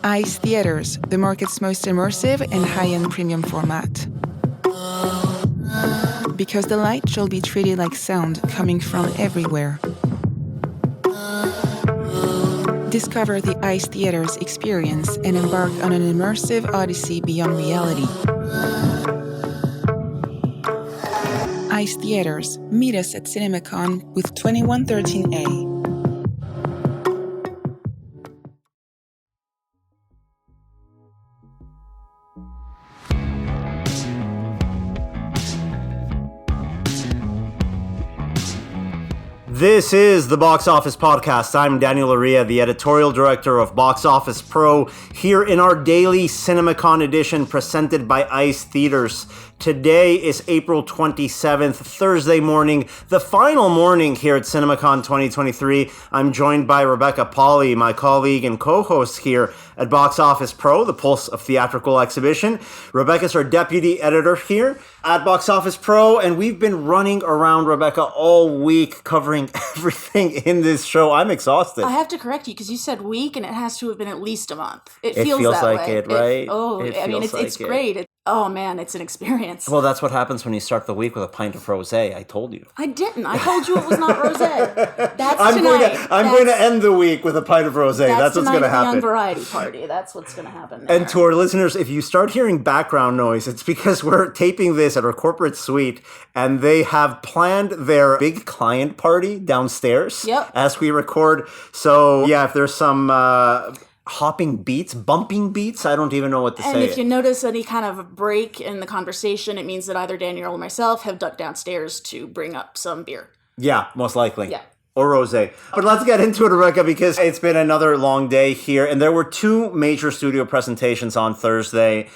ICE Theaters, the market's most immersive and high-end premium format. Because the light shall be treated like sound coming from everywhere. Discover the ICE Theaters experience and embark on an immersive odyssey beyond reality. ICE Theaters. Meet us at CinemaCon with 2113A. This is the Box Office Podcast. I'm Daniel Loria, the editorial director of Box Office Pro, here in our daily CinemaCon edition presented by ICE Theaters. Today is April 27th, Thursday morning, the final morning here at CinemaCon 2023. I'm joined by Rebecca Pahle, my colleague and co-host here at Box Office Pro, the pulse of theatrical exhibition. Rebecca's our deputy editor here at Box Office Pro, and we've been running around, Rebecca, all week covering everything in this show. I'm exhausted. I have to correct you because you said week, and it has to have been at least a month. It feels that like way. It, right? It's great. Oh man, it's an experience. Well, that's what happens when you start the week with a pint of rosé. I told you. I didn't. I told you it was not rosé. That's I'm tonight. I'm going to end the week with a pint of rosé. That's what's going to happen. Young Variety Party. That's what's going to happen there. And to our listeners, if you start hearing background noise, it's because we're taping this at our corporate suite, and they have planned their big client party downstairs as we record. So yeah, if there's some bumping beats, I don't even know what to say. And if you notice any kind of break in the conversation, it means that either Daniel or myself have ducked downstairs to bring up some beer. Yeah, most likely. Yeah. Or rosé. But let's get into it, Rebecca, because it's been another long day here. And there were two major studio presentations on Wednesday,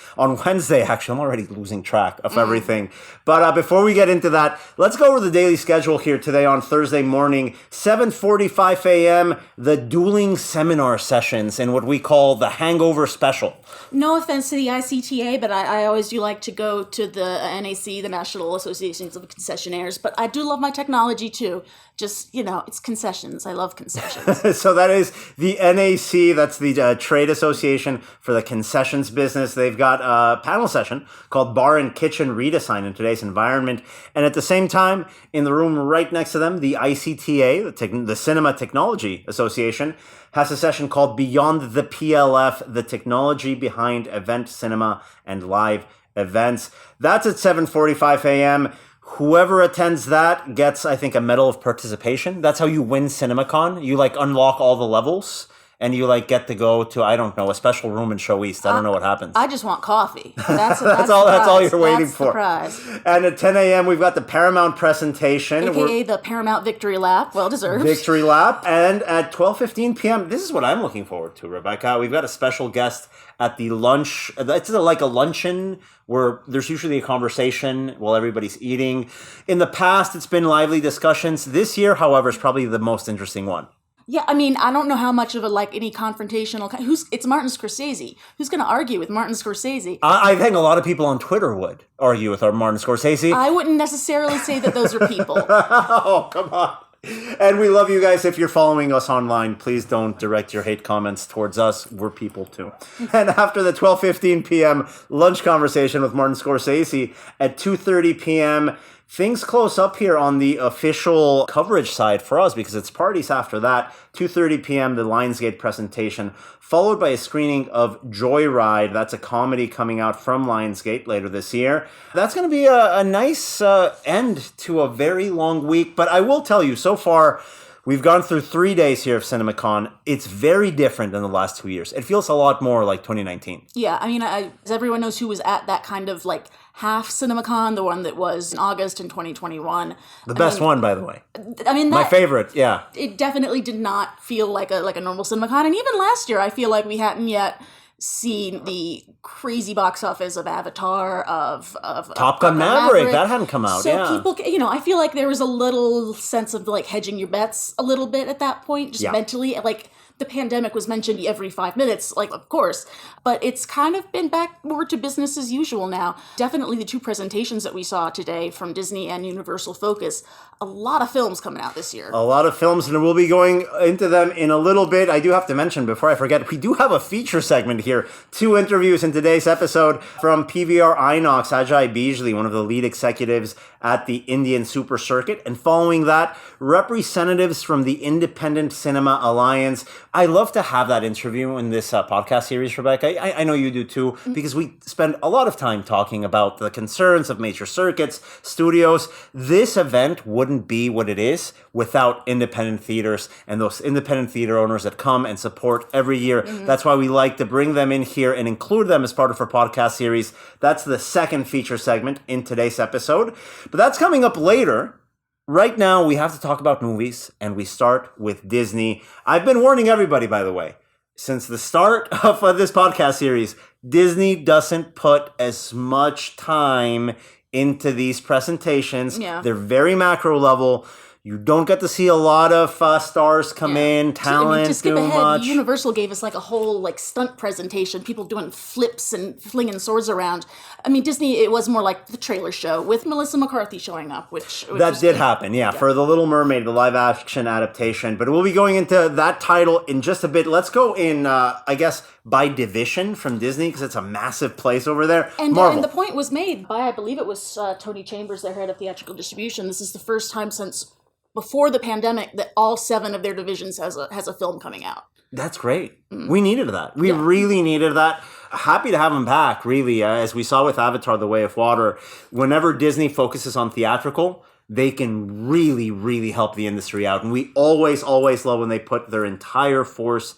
actually. I'm already losing track of everything. But before we get into that, let's go over the daily schedule here today on Thursday morning. 7:45 a.m., the dueling seminar sessions in what we call the Hangover Special. No offense to the ICTA, but I always do like to go to the NAC, the National Associations of Concessionaires. But I do love my technology, too. Just, it's concessions. I love concessions. So that is the NAC. That's the Trade Association for the Concessions Business. They've got a panel session called Bar and Kitchen Redesign in Today's Environment. And at the same time, in the room right next to them, the ICTA, the Cinema Technology Association, has a session called Beyond the PLF, the Technology Behind Event Cinema and Live Events. That's at 7:45 a.m. Whoever attends that gets, I think, a medal of participation. That's how you win CinemaCon. You unlock all the levels, and you get to go to, I don't know, a special room in Show East. I don't know what happens. I just want coffee. That's all you're waiting for. That's the prize. And at 10 a.m. we've got the Paramount presentation, aka the Paramount Victory Lap. Well deserved. Victory Lap. And at 12:15 p.m. this is what I'm looking forward to, Rebecca. We've got a special guest at the lunch. It's like a luncheon where there's usually a conversation while everybody's eating. In the past, it's been lively discussions. This year, however, is probably the most interesting one. Yeah, I mean, I don't know how much of any confrontational. It's Martin Scorsese. Who's going to argue with Martin Scorsese? I think a lot of people on Twitter would argue with Martin Scorsese. I wouldn't necessarily say that those are people. Oh, come on. And we love you guys. If you're following us online, please don't direct your hate comments towards us. We're people too. And after the 12:15 p.m. lunch conversation with Martin Scorsese at 2:30 p.m., things close up here on the official coverage side for us because it's parties after that. 2:30 p.m., the Lionsgate presentation, followed by a screening of Joyride. That's a comedy coming out from Lionsgate later this year. That's going to be a nice end to a very long week. But I will tell you, so far, we've gone through 3 days here of CinemaCon. It's very different than the last 2 years. It feels a lot more like 2019. Yeah, I mean, as everyone knows who was at that kind of half CinemaCon, the one that was in August in 2021. The best one, by the way. I mean, my favorite, yeah. It definitely did not feel like a normal CinemaCon. And even last year, I feel like we hadn't yet seen the crazy box office of Avatar, of Top Gun Maverick. That hadn't come out, so people, I feel like there was a little sense of hedging your bets a little bit at that point, just mentally. the pandemic was mentioned every 5 minutes, like, of course, but it's kind of been back more to business as usual now. Definitely the two presentations that we saw today from Disney and Universal Focus, a lot of films coming out this year. A lot of films, and we'll be going into them in a little bit. I do have to mention, before I forget, we do have a feature segment here. 2 interviews in today's episode from PVR INOX, Ajay Bijli, one of the lead executives at the Indian Super Circuit. And following that, representatives from the Independent Cinema Alliance. I love to have that interview in this podcast series, Rebecca. I know you do too, because we spend a lot of time talking about the concerns of major circuits, studios. This event wouldn't be what it is without independent theaters and those independent theater owners that come and support every year. That's why we like to bring them in here and include them as part of our podcast series. That's the second feature segment in today's episode. But that's coming up later. Right now, we have to talk about movies, and we start with Disney. I've been warning everybody, by the way, since the start of this podcast series, Disney doesn't put as much time into these presentations. Yeah. They're very macro level. You don't get to see a lot of stars come in, talent, to skip do ahead, much. Universal gave us like a whole like stunt presentation, people doing flips and flinging swords around. I mean, Disney, it was more like the trailer show with Melissa McCarthy showing up, which That did happen, yeah, for The Little Mermaid, the live-action adaptation. But we'll be going into that title in just a bit. Let's go in, I guess, by division from Disney, because it's a massive place over there. And Marvel. the point was made by, I believe it was Tony Chambers, their head of theatrical distribution. This is the first time since before the pandemic that all 7 of their divisions has a film coming out. That's great. We needed that. We really needed that. Happy to have him back, really. As we saw with Avatar, The Way of Water, whenever Disney focuses on theatrical, they can really, really help the industry out. And we always, always love when they put their entire force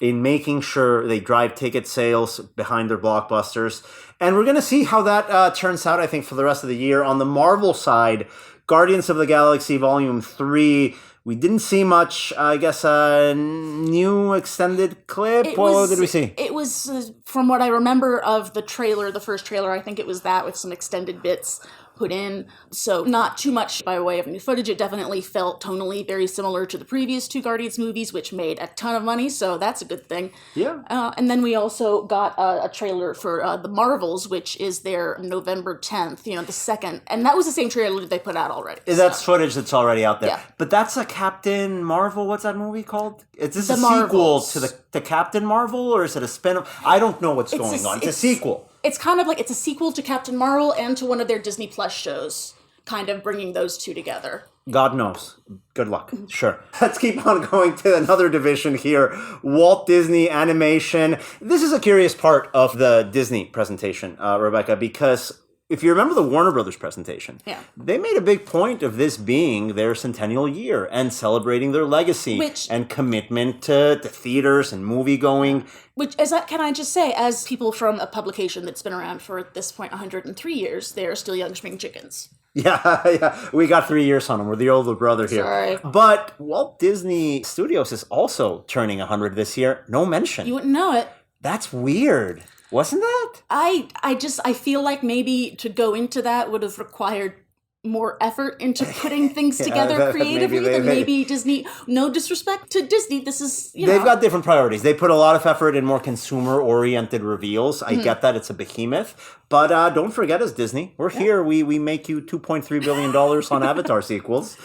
in making sure they drive ticket sales behind their blockbusters. And we're going to see how that turns out, I think, for the rest of the year. On the Marvel side, Guardians of the Galaxy Volume 3, we didn't see much, I guess, a new extended clip. What did we see? It was, from what I remember of the trailer, the first trailer, I think it was that with some extended bits put in. So not too much by way of new footage. It definitely felt tonally very similar to the previous 2 Guardians movies, which made a ton of money, so that's a good thing. Yeah. And then we also got a trailer for The Marvels, which is their November 10th, the second. And that was the same trailer that they put out already. That's footage that's already out there. Yeah. But that's a Captain Marvel, what's that movie called? Is this The a sequel Marvels. to Captain Marvel, or is it a spin-off? I don't know what's going on. It's a sequel. It's kind of like it's a sequel to Captain Marvel and to one of their Disney Plus shows, kind of bringing those 2 together. God knows. Good luck. Sure. Let's keep on going to another division here. Walt Disney Animation. This is a curious part of the Disney presentation, Rebecca, because if you remember the Warner Brothers presentation, they made a big point of this being their centennial year and celebrating their legacy and commitment to theaters and movie going. Which, can I just say, as people from a publication that's been around for, at this point, 103 years, they're still young spring chickens. Yeah. We got 3 years on them. We're the older brother here. Sorry. But Walt Disney Studios is also turning 100 this year. No mention. You wouldn't know it. That's weird. Wasn't that? I feel like maybe to go into that would have required more effort into putting things together creatively than maybe Disney. No disrespect to Disney, this is, They've got different priorities. They put a lot of effort in more consumer-oriented reveals. I get that it's a behemoth. But don't forget us, Disney. We're here. We make you $2.3 billion on Avatar sequels.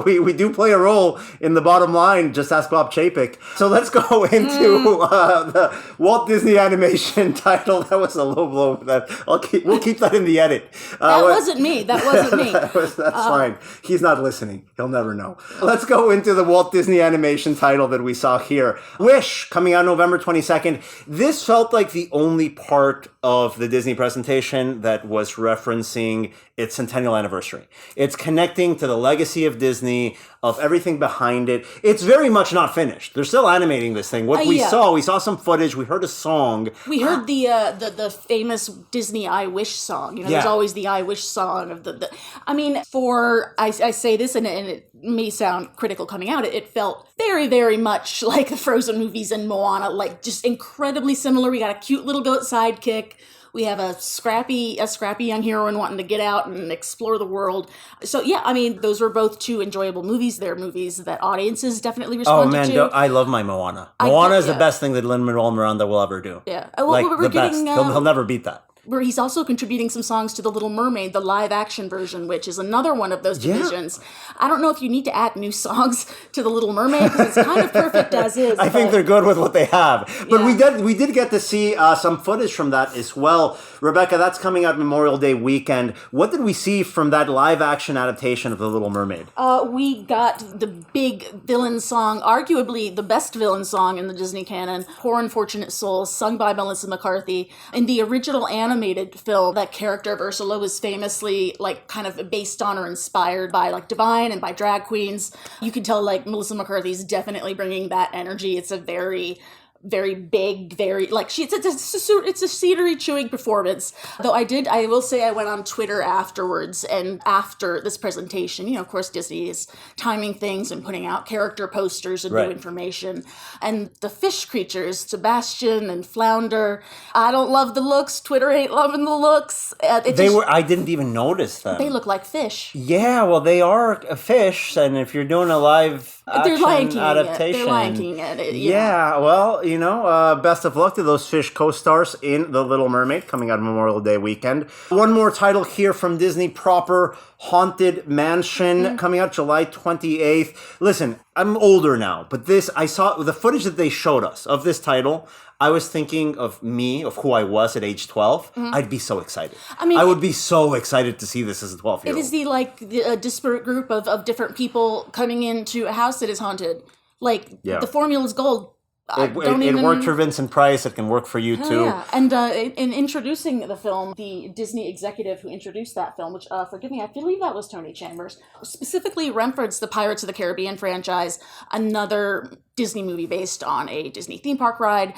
We do play a role in the bottom line. Just ask Bob Chapek. So let's go into the Walt Disney Animation title. That was a low blow. We'll keep that in the edit. That wasn't me. That's fine. He's not listening. He'll never know. Let's go into the Walt Disney Animation title that we saw here. Wish, coming out November 22nd. This felt like the only part of the Disney presentation that was referencing its centennial anniversary. It's connecting to the legacy of Disney, of everything behind it. It's very much not finished. They're still animating this thing. What we saw some footage, we heard a song. We heard the famous Disney I Wish song. There's always the I Wish song of the I mean, I say this and it may sound critical coming out, it felt very, very much like the Frozen movies and Moana, like just incredibly similar. We got a cute little goat sidekick. We have a scrappy young heroine wanting to get out and explore the world. So yeah, I mean, those were both two enjoyable movies. They're movies that audiences definitely responded to. I love my Moana. Moana is the best thing that Lin-Manuel Miranda will ever do. Yeah. Like, the best. He'll never beat that. Where he's also contributing some songs to The Little Mermaid, the live-action version, which is another one of those divisions. I don't know if you need to add new songs to The Little Mermaid, because it's kind of perfect as is. I think they're good with what they have. But we did get to see some footage from that as well. Rebecca, that's coming out Memorial Day weekend. What did we see from that live-action adaptation of The Little Mermaid? We got the big villain song, arguably the best villain song in the Disney canon, Poor Unfortunate Souls, sung by Melissa McCarthy. In the original animated film, that character of Ursula was famously like kind of based on or inspired by like Divine and by drag queens. You can tell like Melissa McCarthy's definitely bringing that energy. It's a very big, very like it's a scenery chewing performance. Though I will say I went on Twitter afterwards, and after this presentation, you know, of course Disney is timing things and putting out character posters and new information. And the fish creatures, Sebastian and Flounder, I don't love the looks. Twitter ain't loving the looks. I didn't even notice them. They look like fish. Yeah, well, they are a fish, and if you're doing a live action adaptation, they're Lion King it. Yeah, well, you know, best of luck to those fish co-stars in The Little Mermaid, coming out Memorial Day weekend. One more title here from Disney proper, Haunted Mansion, coming out July 28th. Listen, I'm older now, but I saw the footage that they showed us of this title. I was thinking of who I was at age 12. I'd be so excited. I mean, I would be so excited to see this as a 12-year-old. It is the disparate group of different people coming into a house that is haunted. Like, the formula is gold. It worked for Vincent Price. It can work for you too. Yeah, and in introducing the film, the Disney executive who introduced that film, which forgive me, I believe that was Tony Chambers, specifically referenced the Pirates of the Caribbean franchise, another Disney movie based on a Disney theme park ride.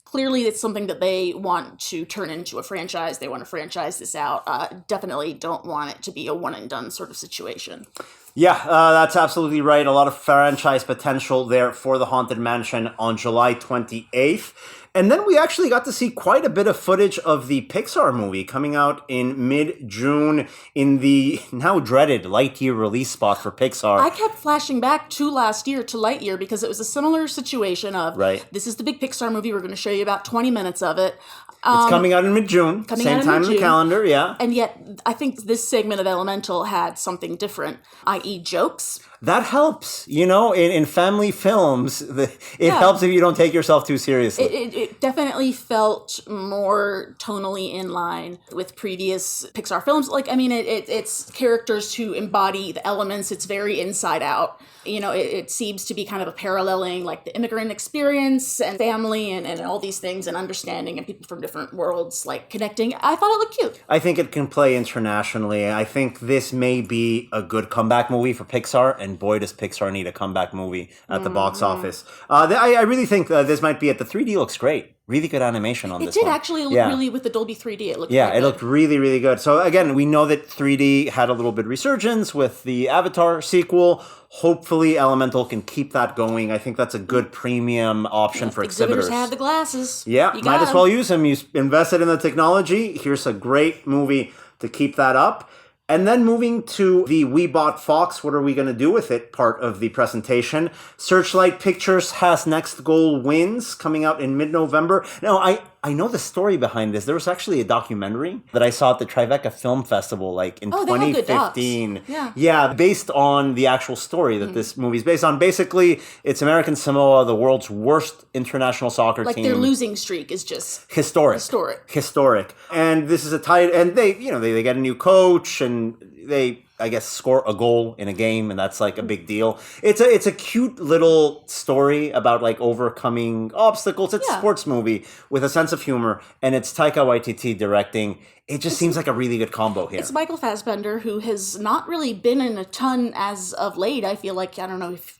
Clearly, it's something that they want to turn into a franchise. They want to franchise this out. Definitely don't want it to be a one-and-done sort of situation. Yeah, that's absolutely right. A lot of franchise potential there for the Haunted Mansion on July 28th. And then we actually got to see quite a bit of footage of the Pixar movie coming out in mid-June in the now dreaded Lightyear release spot for Pixar. I kept flashing back to last year, to Lightyear, because it was a similar situation of, this is the big Pixar movie, we're going to show you about 20 minutes of it. It's coming out in mid-June, same time in the calendar, yeah. And yet, I think this segment of Elemental had something different, i.e. jokes. That helps, you know, in family films, it helps if you don't take yourself too seriously. It definitely felt more tonally in line with previous Pixar films. Like, I mean, it's characters who embody the elements. It's very Inside Out. You know, it seems to be kind of a paralleling, like the immigrant experience and family and all these things and understanding and people from different worlds, like connecting. I thought it looked cute. I think it can play internationally. I think this may be a good comeback movie for Pixar, and boy, does Pixar need a comeback movie at the box office. I really think this might be the 3D looks great. Really good animation on this one. It did actually look really, with the Dolby 3D, it looked it looked really, really good. So again, we know that 3D had a little bit of resurgence with the Avatar sequel. Hopefully Elemental can keep that going. I think that's a good premium option for exhibitors. Have the glasses. Yeah, might as well use them. You invested in the technology. Here's a great movie to keep that up. And then moving to the We Bought Fox, what are we going to do with it part of the presentation. Searchlight Pictures has Next Goal Wins coming out in mid-November. Now, I know the story behind this. There was actually a documentary that I saw at the Tribeca Film Festival like in 2015. Yeah, based on the actual story that this movie is based on. Basically, it's American Samoa, the world's worst international soccer team. Like their losing streak is just historic. And this is and they get a new coach and they, I guess, score a goal in a game, and that's like a big deal. It's a cute little story about like overcoming obstacles. It's a sports movie with a sense of humor, and it's Taika Waititi directing. It just seems like a really good combo here. It's Michael Fassbender, who has not really been in a ton as of late. I feel like, I don't know if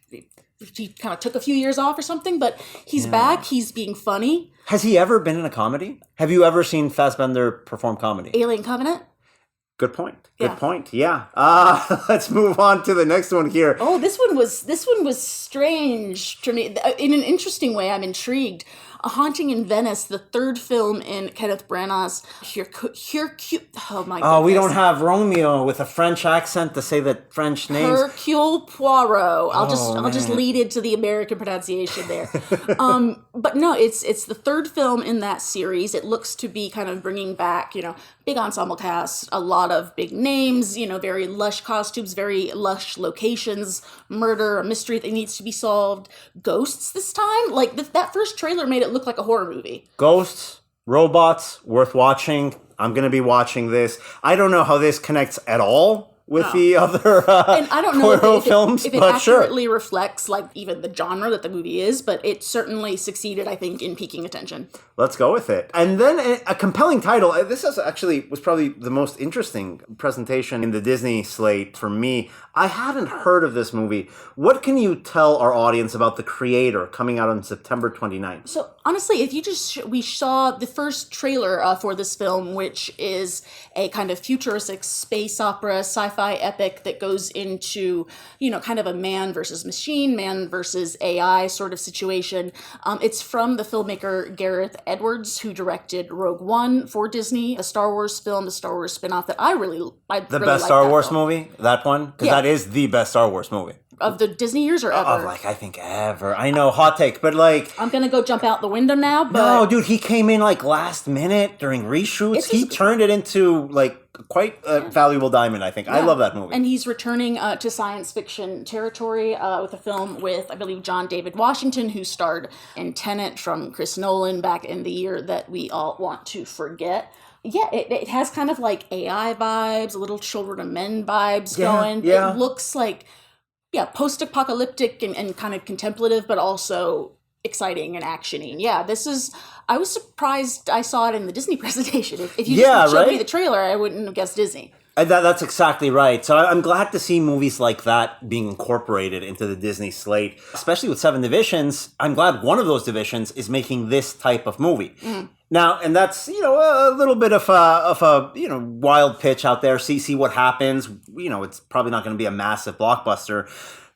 he kind of took a few years off or something, but he's back. He's being funny. Has he ever been in a comedy? Have you ever seen Fassbender perform comedy? Alien Covenant? Good point. Yeah. Let's move on to the next one here. Oh, this one was strange to me. In an interesting way, I'm intrigued. A Haunting in Venice, the third film in Kenneth Branagh's oh my goodness. Oh, we don't have Romeo with a French accent to say the French names. Hercule Poirot. I'll just man. lead into the American pronunciation there. But no, it's the third film in that series. It looks to be kind of bringing back, big ensemble cast, a lot of big names, very lush costumes, very lush locations, murder, a mystery that needs to be solved, ghosts this time. Like that first trailer made it look like a horror movie. Ghosts, robots, worth watching. I'm going to be watching this. I don't know how this connects at all with the other and I don't know films, if it but sure. accurately reflects like even the genre that the movie is, but it certainly succeeded, I think, in piquing attention. Let's go with it. And then a compelling title. This was probably the most interesting presentation in the Disney slate for me. I hadn't heard of this movie. What can you tell our audience about The Creator coming out on September 29th? So honestly, if you we saw the first trailer for this film, which is a kind of futuristic space opera, sci-fi epic that goes into, kind of a man versus machine, man versus AI sort of situation. It's from the filmmaker Gareth Edwards, who directed Rogue One for Disney, a Star Wars film, the Star Wars spinoff that I really The best Star Wars movie? That one? Because that is the best Star Wars movie. Of the Disney years or ever? I think ever. I know, hot take, but I'm going to go jump out the window now, but... No, dude, he came in last minute during reshoots. He turned it into quite a valuable diamond, I think. Yeah. I love that movie. And he's returning to science fiction territory with a film with, I believe, John David Washington, who starred in Tenet from Chris Nolan back in the year that we all want to forget. Yeah, it has kind of like AI vibes, a little Children of Men vibes going. Yeah. It looks like, post-apocalyptic and kind of contemplative, but also exciting and actiony. Yeah, I was surprised I saw it in the Disney presentation. If you just showed me the trailer, I wouldn't have guessed Disney. That's exactly right. So I'm glad to see movies like that being incorporated into the Disney slate, especially with 7 divisions. I'm glad one of those divisions is making this type of movie. Mm. Now, and that's, a little bit of a wild pitch out there. See what happens. It's probably not going to be a massive blockbuster.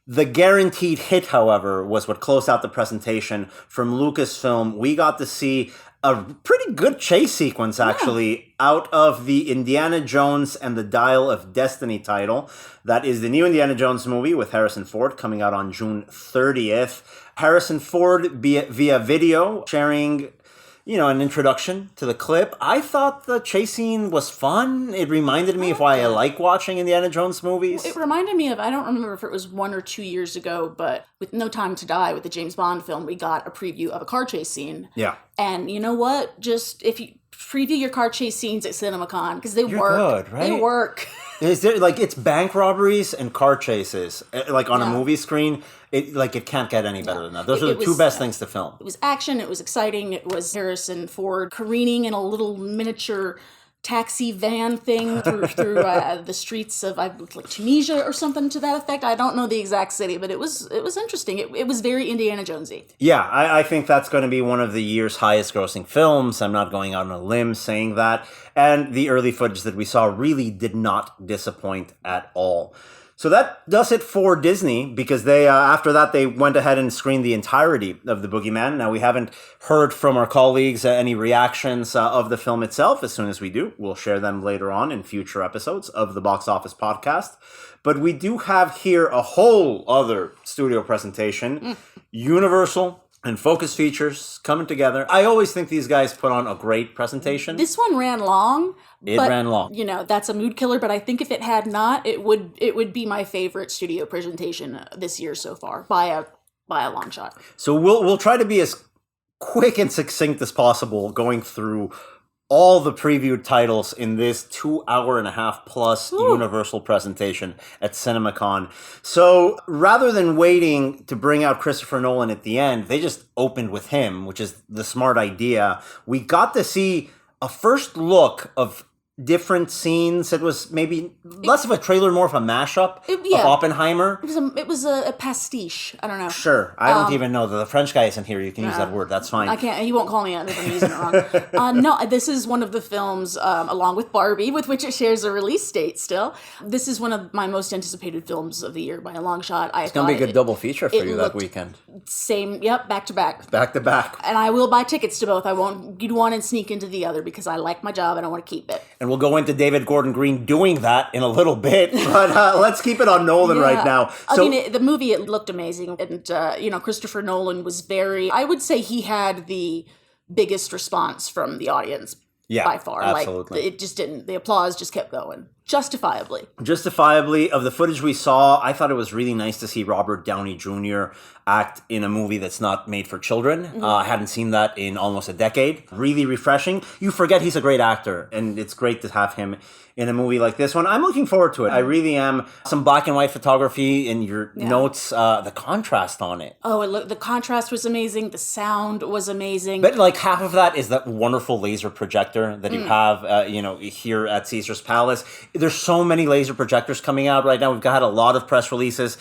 The guaranteed hit, however, was what closed out the presentation from Lucasfilm. We got to see a pretty good chase sequence, actually, out of the Indiana Jones and the Dial of Destiny title. That is the new Indiana Jones movie with Harrison Ford coming out on June 30th. Harrison Ford via video sharing an introduction to the clip. I thought the chase scene was fun. It reminded me of why I like watching Indiana Jones movies. It reminded me of, I don't remember if it was 1 or 2 years ago, but with No Time to Die, with the James Bond film, we got a preview of a car chase scene. Yeah. And you know what? Just, if you preview your car chase scenes at CinemaCon, because they work. Good, right? They work. Is there, it's bank robberies and car chases, on a movie screen. It can't get any better than that. Those are the two best things to film. It was action. It was exciting. It was Harrison Ford careening in a little miniature taxi van thing through the streets of Tunisia or something to that effect. I don't know the exact city, but it was interesting. It was very Indiana Jonesy. Yeah, I think that's going to be one of the year's highest grossing films. I'm not going out on a limb saying that. And the early footage that we saw really did not disappoint at all. So that does it for Disney, because they after that they went ahead and screened the entirety of The Boogeyman. Now, we haven't heard from our colleagues any reactions of the film itself. As soon as we do, we'll share them later on in future episodes of the Box Office Podcast. But we do have here a whole other studio presentation, Universal and Focus Features coming together. I always think these guys put on a great presentation. This one ran long. It ran long. That's a mood killer, but I think if it had not, it would be my favorite studio presentation this year so far by a long shot. So we'll try to be as quick and succinct as possible going through all the previewed titles in this 2.5 plus Universal presentation at CinemaCon. So rather than waiting to bring out Christopher Nolan at the end, they just opened with him, which is the smart idea. We got to see a first look of different scenes. It was maybe less of a trailer, more of a mashup of Oppenheimer. It was a pastiche. I don't know. Sure. I don't even know. The French guy isn't here. You can use that word. That's fine. I can't. He won't call me out if I'm using it wrong. No, this is one of the films, along with Barbie, with which it shares a release date still. This is one of my most anticipated films of the year by a long shot. It's going to be a good double feature for you that weekend. Back to back. Back to back. And I will buy tickets to both. I won't do one and sneak into the other because I like my job and I want to keep it. And we'll go into David Gordon Green doing that in a little bit, but let's keep it on Nolan right now. So, I mean, the movie, it looked amazing. And, Christopher Nolan was I would say he had the biggest response from the audience by far. Absolutely. It just didn't, the applause just kept going. Justifiably, of the footage we saw, I thought it was really nice to see Robert Downey Jr. act in a movie that's not made for children. Mm-hmm. I hadn't seen that in almost a decade. Really refreshing. You forget he's a great actor, and it's great to have him in a movie like this one. I'm looking forward to it. I really am. Some black and white photography in your notes, the contrast on it. Oh, the contrast was amazing. The sound was amazing. But like half of that is that wonderful laser projector that you have, here at Caesar's Palace. There's so many laser projectors coming out right now. We've got a lot of press releases.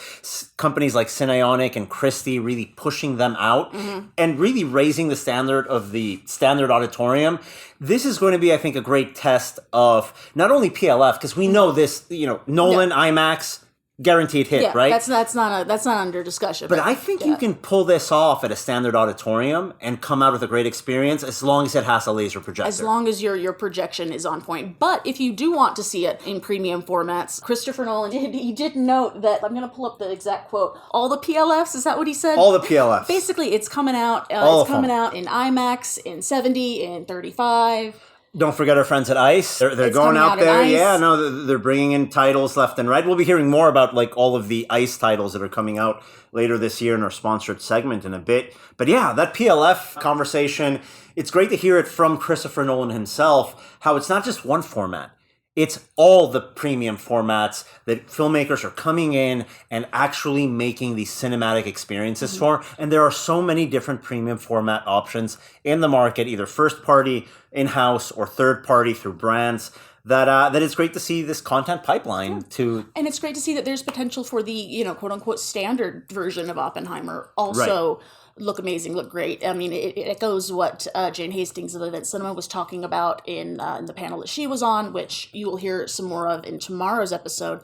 Companies like Cineionic and Christie really pushing them out and really raising the standard of the standard auditorium. This is going to be, I think, a great test of not only PLF, because we know this, Nolan, IMAX, guaranteed hit, right? That's not under discussion. But I think you can pull this off at a standard auditorium and come out with a great experience as long as it has a laser projector. As long as your projection is on point. But if you do want to see it in premium formats, Christopher Nolan did note that, I'm going to pull up the exact quote, all the PLFs, is that what he said? All the PLFs. Basically, it's coming out. It's coming out in IMAX, in 70, in 35. Don't forget our friends at ICE. They're going out there. Yeah, no, they're bringing in titles left and right. We'll be hearing more about all of the ICE titles that are coming out later this year in our sponsored segment in a bit. But yeah, that PLF conversation, it's great to hear it from Christopher Nolan himself, how it's not just one format. It's all the premium formats that filmmakers are coming in and actually making these cinematic experiences for. And there are so many different premium format options in the market, either first party, in-house, or third party through brands. That it's great to see this content pipeline and it's great to see that there's potential for the quote unquote standard version of Oppenheimer also look amazing, look great. I mean, it echoes what Jane Hastings of Event Cinema was talking about in the panel that she was on, which you will hear some more of in tomorrow's episode.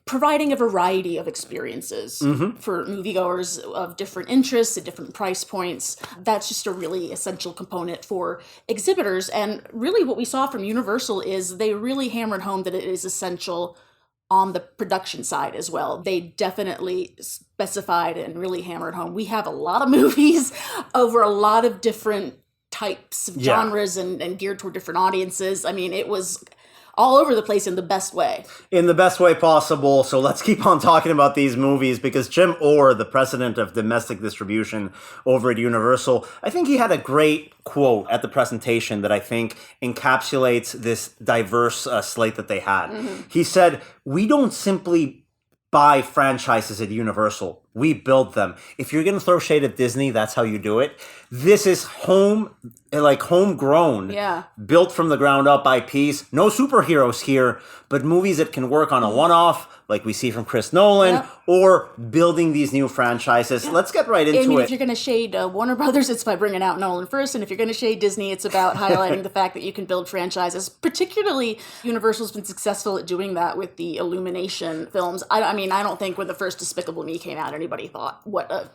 Providing a variety of experiences for moviegoers of different interests at different price points. That's just a really essential component for exhibitors. And really what we saw from Universal is they really hammered home that it is essential on the production side as well. They definitely specified and really hammered home. We have a lot of movies over a lot of different types of genres and geared toward different audiences. I mean, it was all over the place in the best way. In the best way possible. So let's keep on talking about these movies, because Jim Orr, the president of domestic distribution over at Universal, I think he had a great quote at the presentation that I think encapsulates this diverse slate that they had. He said, "We don't simply buy franchises at Universal. We build them. If you're going to throw shade at Disney, that's how you do it. This is homegrown, built from the ground up IPs. No superheroes here, but movies that can work on a one-off, like we see from Chris Nolan, or building these new franchises." Let's get right into it. If you're going to shade Warner Brothers, it's by bringing out Nolan first. And if you're going to shade Disney, it's about highlighting the fact that you can build franchises. Particularly, Universal's been successful at doing that with the Illumination films. I mean, I don't think when the first Despicable Me came out, anybody thought what a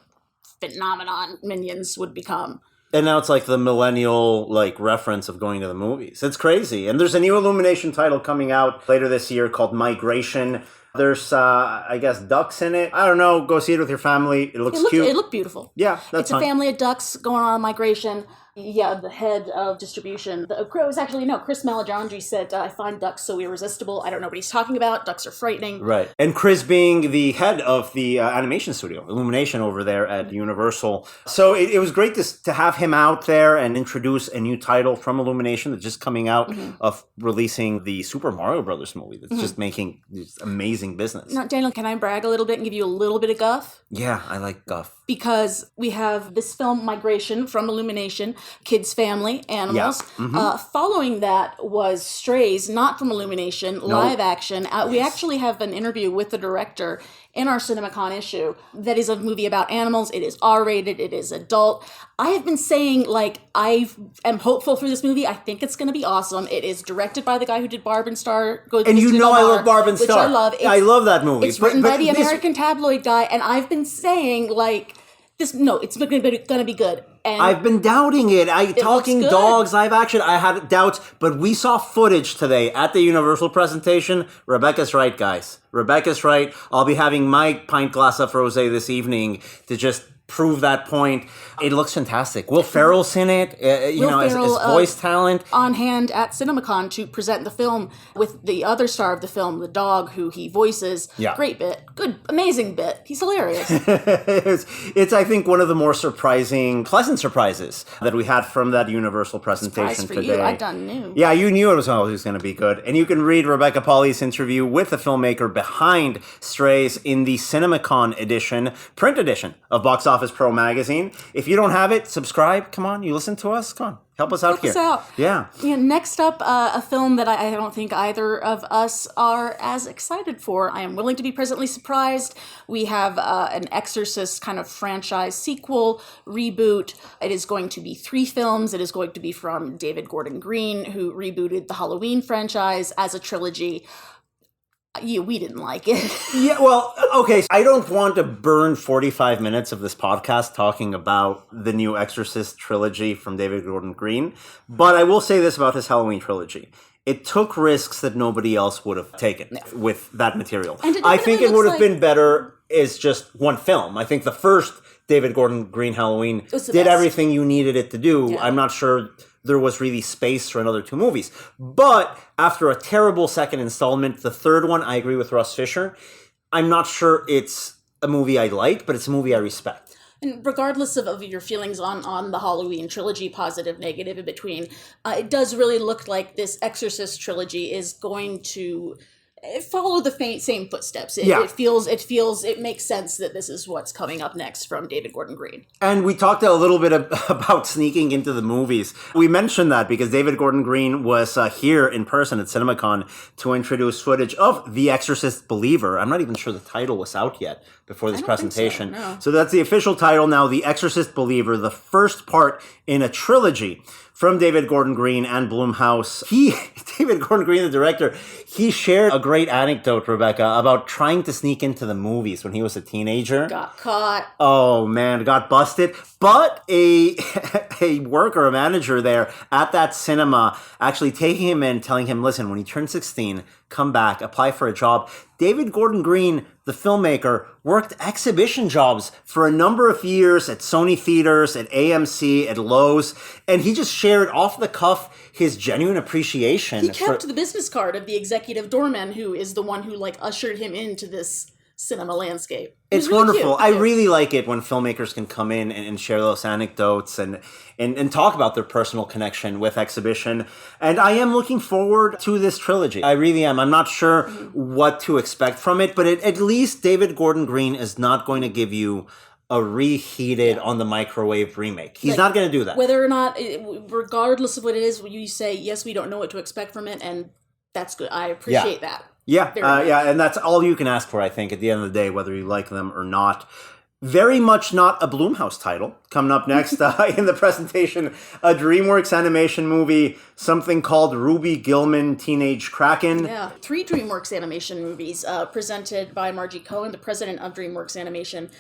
phenomenon Minions would become. And now it's like the millennial reference of going to the movies. It's crazy. And there's a new Illumination title coming out later this year called Migration. There's, I guess, ducks in it. I don't know. Go see it with your family. It looks cute. It looked beautiful. Yeah, that's fine. It's a family of ducks going on a migration. Yeah, the head of distribution. Chris Meledandri said, "I find ducks so irresistible. I don't know what he's talking about. Ducks are frightening." Right. And Chris being the head of the animation studio, Illumination, over there at Universal. So it was great to have him out there and introduce a new title from Illumination that's just coming out of releasing the Super Mario Brothers movie that's just making this amazing business. Now, Daniel, can I brag a little bit and give you a little bit of guff? Yeah, I like guff. Because we have this film, Migration, from Illumination. kids' family animals. Following that was Strays, not from Illumination, live action. We actually have an interview with the director in our CinemaCon issue. That is a movie about animals. It is R-rated. It is adult. I have been saying, like, I am hopeful for this movie. I think it's going to be awesome. It is directed by the guy who did Barb and Star. And you know I love Barb and Star. Which I love. I love that movie. It's written by the American tabloid guy, and I've been saying, like, it's going to be good. And I've been doubting it. Talking dogs, live action, I had doubts, but we saw footage today at the Universal presentation. Rebecca's right, guys. Rebecca's right. I'll be having my pint glass of rosé this evening to just prove that point. It looks fantastic. Will Ferrell's in it, as voice talent. On hand at CinemaCon to present the film with the other star of the film, the dog who he voices. Yeah. Great bit. Good, amazing bit. He's hilarious. It's, I think, one of the more pleasant surprises that we had from that Universal presentation for today. You. I done knew. Yeah, you knew it was always going to be good. And you can read Rebecca Pahle's interview with the filmmaker behind Strays in the CinemaCon edition, print edition of Box Office Pro magazine. If you don't have it, subscribe. Come on, you listen to us. Come on, help us out here. Help us out. Yeah. Next up, a film that I don't think either of us are as excited for. I am willing to be pleasantly surprised. We have an Exorcist kind of franchise sequel, reboot. It is going to be 3 films. It is going to be from David Gordon Green, who rebooted the Halloween franchise as a trilogy. We didn't like it. Yeah, well, okay. I don't want to burn 45 minutes of this podcast talking about the new Exorcist trilogy from David Gordon Green, but I will say this about this Halloween trilogy. It took risks that nobody else would have taken with that material. I think it would have been better as just one film. I think the first David Gordon Green Halloween did everything you needed it to do. Yeah. I'm not sure there was really space for another 2 movies. But after a terrible second installment, the third one, I agree with Russ Fisher. I'm not sure it's a movie I like, but it's a movie I respect. And regardless of your feelings on the Halloween trilogy, positive, negative, in between, it does really look like this Exorcist trilogy is going to follow the same footsteps. It makes sense that this is what's coming up next from David Gordon Green. And we talked a little bit about sneaking into the movies. We mentioned that because David Gordon Green was here in person at CinemaCon to introduce footage of The Exorcist Believer. I'm not even sure the title was out yet before this presentation. Think so, no. So that's the official title now, The Exorcist Believer, the first part in a trilogy from David Gordon Green and Blumhouse. David Gordon Green, the director, he shared a great anecdote, Rebecca, about trying to sneak into the movies when he was a teenager. Got caught. Oh, man, got busted. But a worker, a manager there at that cinema, actually taking him in, telling him, listen, when you turn 16, come back, apply for a job. David Gordon Green, the filmmaker, worked exhibition jobs for a number of years at Sony Theaters, at AMC, at Lowe's, and he just shared off the cuff his genuine appreciation. He kept the business card of the executive doorman who is the one who ushered him into this cinema landscape. It's really wonderful. I really like it when filmmakers can come in and share those anecdotes and talk about their personal connection with exhibition. And I am looking forward to this trilogy. I really am. I'm not sure what to expect from it, but at least David Gordon Green is not going to give you a reheated on the microwave remake. He's not going to do that. Whether or not, regardless of what it is, you say, yes, we don't know what to expect from it, and that's good. I appreciate that. Yeah, and that's all you can ask for, I think, at the end of the day, whether you like them or not. Very much not a Blumhouse title. Coming up next in the presentation, a DreamWorks animation movie, something called Ruby Gillman Teenage Kraken. Yeah, 3 DreamWorks animation movies presented by Margie Cohen, the president of DreamWorks Animation.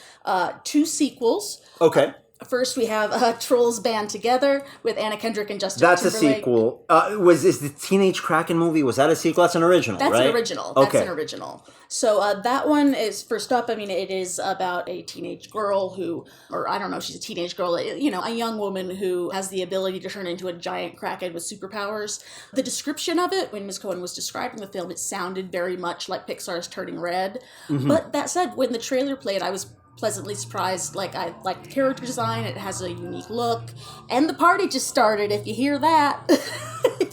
2 sequels. Okay. First, we have Trolls Band Together with Anna Kendrick and Justin Timberlake. That's a sequel. Is the Teenage Kraken movie, was that a sequel? That's an original, right? That's an original. That's an original. So that one is, first up, I mean, it is about a teenage girl who, or I don't know if she's a teenage girl, a young woman who has the ability to turn into a giant kraken with superpowers. The description of it, when Ms. Cohen was describing the film, it sounded very much like Pixar's Turning Red. Mm-hmm. But that said, when the trailer played, I was pleasantly surprised. I like the character design. It has a unique look. And the party just started, if you hear that.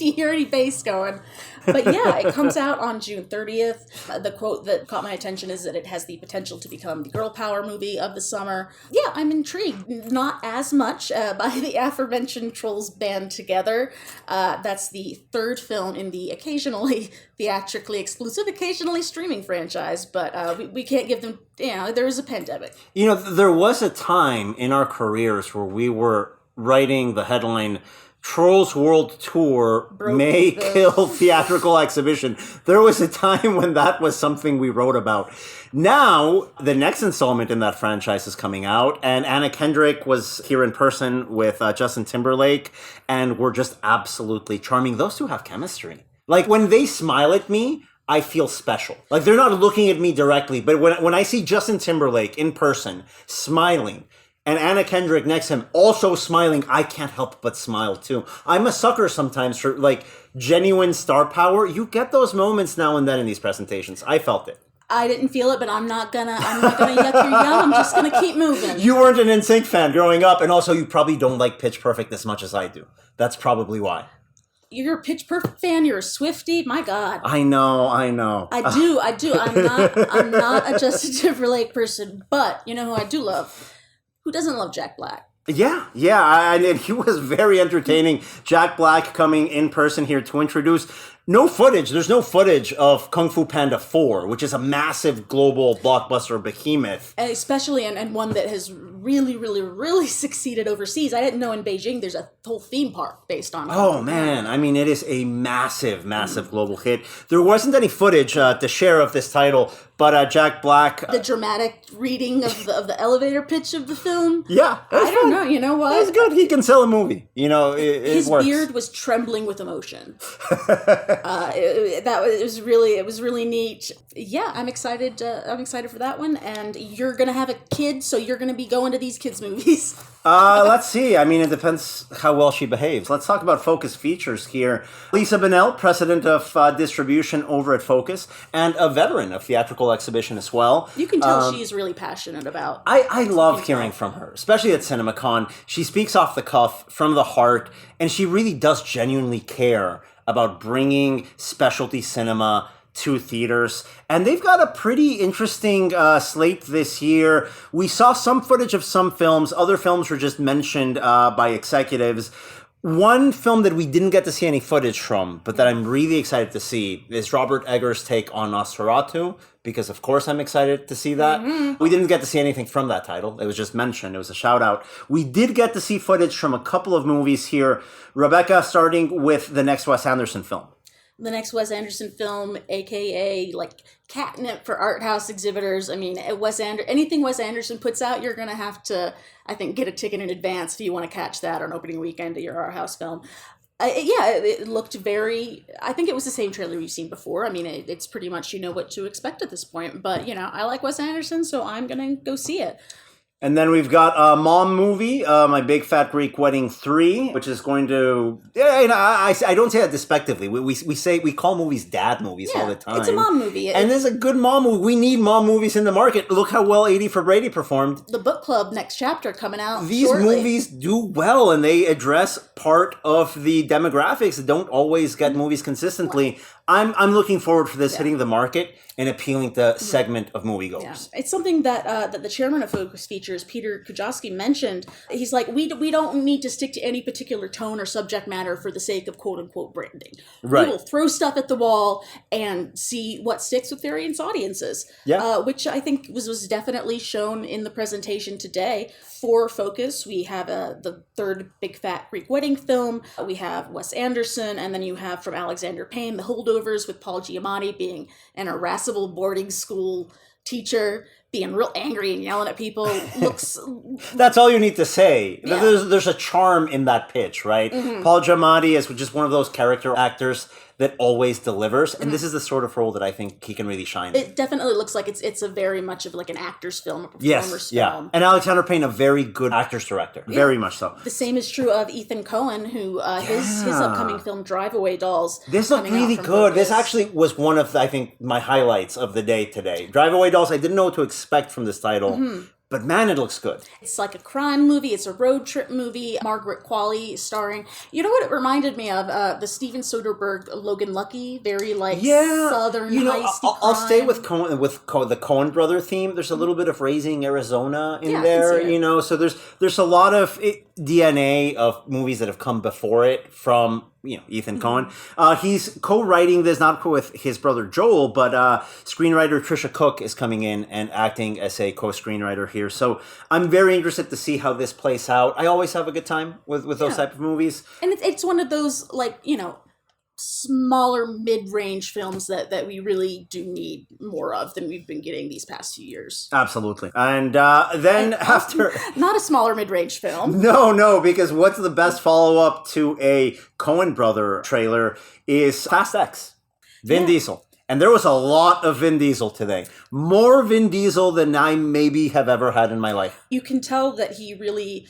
you hear any bass going. But yeah, it comes out on June 30th. The quote that caught my attention is that it has the potential to become the girl power movie of the summer. Yeah, I'm intrigued. Not as much by the aforementioned Trolls Band Together. That's the third film in the occasionally theatrically exclusive, occasionally streaming franchise, but we can't give them, there is a pandemic. There was a time in our careers where we were writing the headline, Trolls World Tour may kill theatrical exhibition. There was a time when that was something we wrote about. Now, the next installment in that franchise is coming out, and Anna Kendrick was here in person with Justin Timberlake, and we're just absolutely charming. Those two have chemistry. Like, when they smile at me, I feel special. Like, they're not looking at me directly, but when I see Justin Timberlake in person, smiling, and Anna Kendrick next to him also smiling, I can't help but smile too. I'm a sucker sometimes for like genuine star power. You get those moments now and then in these presentations. I felt it. I didn't feel it, but I'm not gonna yuck your yum. I'm just gonna keep moving. You weren't an NSYNC fan growing up, and also you probably don't like Pitch Perfect as much as I do. That's probably why. You're a Pitch Perfect fan. You're a Swiftie. My God. I know. I do. I'm not a Justin Timberlake person, but you know who I do love? Who doesn't love Jack Black? Yeah, and he was very entertaining. Jack Black coming in person here to introduce there's no footage of Kung Fu Panda 4, which is a massive global blockbuster behemoth. And especially, and one that has really, really, really succeeded overseas. I didn't know in Beijing there's a whole theme park based on it. Oh, man. I mean, it is a massive, massive global hit. There wasn't any footage to share of this title, but Jack Black... The dramatic reading of the elevator pitch of the film. Yeah. I don't know. You know what? It's good. He can sell a movie. His works. Beard was trembling with emotion. It was really neat. Yeah, I'm excited. I'm excited for that one. And you're gonna have a kid, so you're gonna be going to these kids' movies. Let's see. I mean, it depends how well she behaves. Let's talk about Focus Features here. Lisa Bennell, president of distribution over at Focus, and a veteran of theatrical exhibition as well. You can tell she's really passionate about. I love hearing from her, especially at CinemaCon. She speaks off the cuff, from the heart, and she really does genuinely care about bringing specialty cinema to theaters. And they've got a pretty interesting slate this year. We saw some footage of some films. Other films were just mentioned by executives. One film that we didn't get to see any footage from, but that I'm really excited to see, is Robert Eggers' take on Nosferatu, because of course I'm excited to see that. Mm-hmm. We didn't get to see anything from that title. It was just mentioned. It was a shout out. We did get to see footage from a couple of movies here. Rebecca, starting with the next Wes Anderson film. The next Wes Anderson film, aka like catnip for art house exhibitors. I mean, anything Wes Anderson puts out, you're gonna have to, I think, get a ticket in advance if you want to catch that on opening weekend at your art house film. It looked I think it was the same trailer you've seen before. I mean, it's pretty much, what to expect at this point. But, I like Wes Anderson, so I'm going to go see it. And then we've got a mom movie, My Big Fat Greek Wedding 3, which is going to... I don't say that despectively. We call movies dad movies all the time. It's a mom movie. And there's a good mom movie. We need mom movies in the market. Look how well 80 for Brady performed. The book club next chapter coming out These shortly. Movies do well, and they address part of the demographics that don't always get movies consistently. I'm looking forward for this hitting the market and appealing to segment of moviegoers. Yeah. It's something that the chairman of Focus Features, Peter Kujawski, mentioned. He's like, we don't need to stick to any particular tone or subject matter for the sake of quote-unquote branding. Right. We will throw stuff at the wall and see what sticks with various audiences, which I think was definitely shown in the presentation today. For Focus, we have the third Big Fat Greek Wedding film. We have Wes Anderson, and then you have from Alexander Payne, The Holdovers, with Paul Giamatti being an irascible boarding school teacher, being real angry and yelling at people. That's all you need to say. Yeah. There's a charm in that pitch, right? Mm-hmm. Paul Giamatti is just one of those character actors that always delivers, and this is the sort of role that I think he can really shine in. It definitely looks like it's a very much of like an actor's film, a performer's film. And Alexander Payne, a very good actor's director, very much so. The same is true of Ethan Coen, who his upcoming film Drive Away Dolls. This looked really good. Focus. This actually was one of, I think, my highlights of the day today. Drive Away Dolls, I didn't know what to expect from this title. Mm-hmm. but man, it looks good. It's like a crime movie. It's a road trip movie. Margaret Qualley starring. You know what it reminded me of? The Steven Soderbergh Logan Lucky. Very like southern heisty I'll stay with crime. the Coen brother theme. There's a little bit of Raising Arizona in Yeah, I can there, see it. So there's a lot of DNA of movies that have come before it from Ethan Coen. He's co-writing this, not with his brother Joel, but screenwriter Trisha Cook is coming in and acting as a co-screenwriter here. So I'm very interested to see how this plays out. I always have a good time with those type of movies. And it's one of those, like, smaller mid-range films that we really do need more of than we've been getting these past few years. Absolutely. And then after... Not a smaller mid-range film. No, because what's the best follow-up to a Coen brother trailer is Fast X. Vin Diesel. And there was a lot of Vin Diesel today. More Vin Diesel than I maybe have ever had in my life. You can tell that he really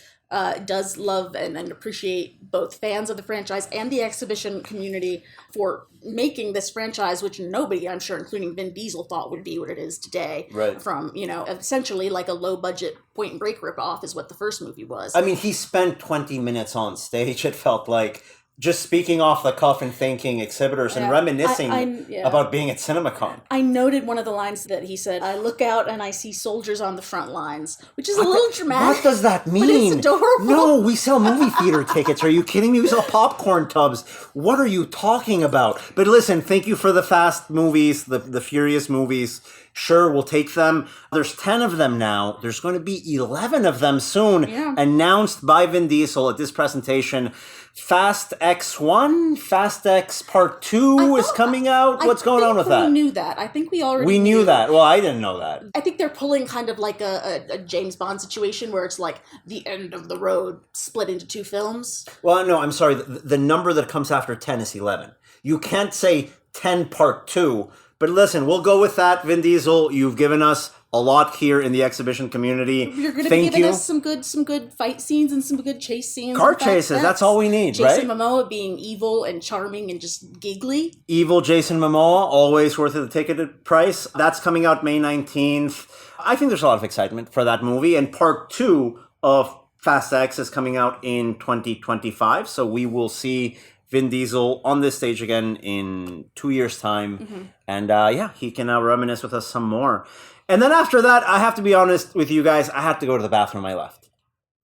does love and appreciate both fans of the franchise and the exhibition community for making this franchise, which nobody, I'm sure, including Vin Diesel, thought would be what it is today. Right. From, essentially like a low-budget Point and Break ripoff is what the first movie was. I mean, he spent 20 minutes on stage, it felt like, just speaking off the cuff and thanking exhibitors and reminiscing about being at CinemaCon. I noted one of the lines that he said, "I look out and I see soldiers on the front lines," which is a little dramatic. What does that mean? But it's adorable. No, we sell movie theater tickets. Are you kidding me? We sell popcorn tubs. What are you talking about? But listen, thank you for the Fast movies, the Furious movies. Sure, we'll take them. There's 10 of them now. There's going to be 11 of them soon. Yeah. Announced by Vin Diesel at this presentation. Fast X1, Fast X Part 2 is coming out. What's going on with that? We knew that. I think we already We knew that. Well, I didn't know that. I think they're pulling kind of like a James Bond situation where it's like the end of the road split into two films. Well, no, I'm sorry. The number that comes after 10 is 11. You can't say 10 Part 2. But listen, we'll go with that, Vin Diesel. You've given us a lot here in the exhibition community. You're going to be giving us some good fight scenes and some good chase scenes. Car chases, that's all we need, right? Jason Momoa being evil and charming and just giggly. Evil Jason Momoa, always worth the ticketed price. That's coming out May 19th. I think there's a lot of excitement for that movie. And Part 2 of Fast X is coming out in 2025. So we will see Vin Diesel on this stage again in 2 years' time. Mm-hmm. And he can reminisce with us some more. And then after that, I have to be honest with you guys, I had to go to the bathroom. I left.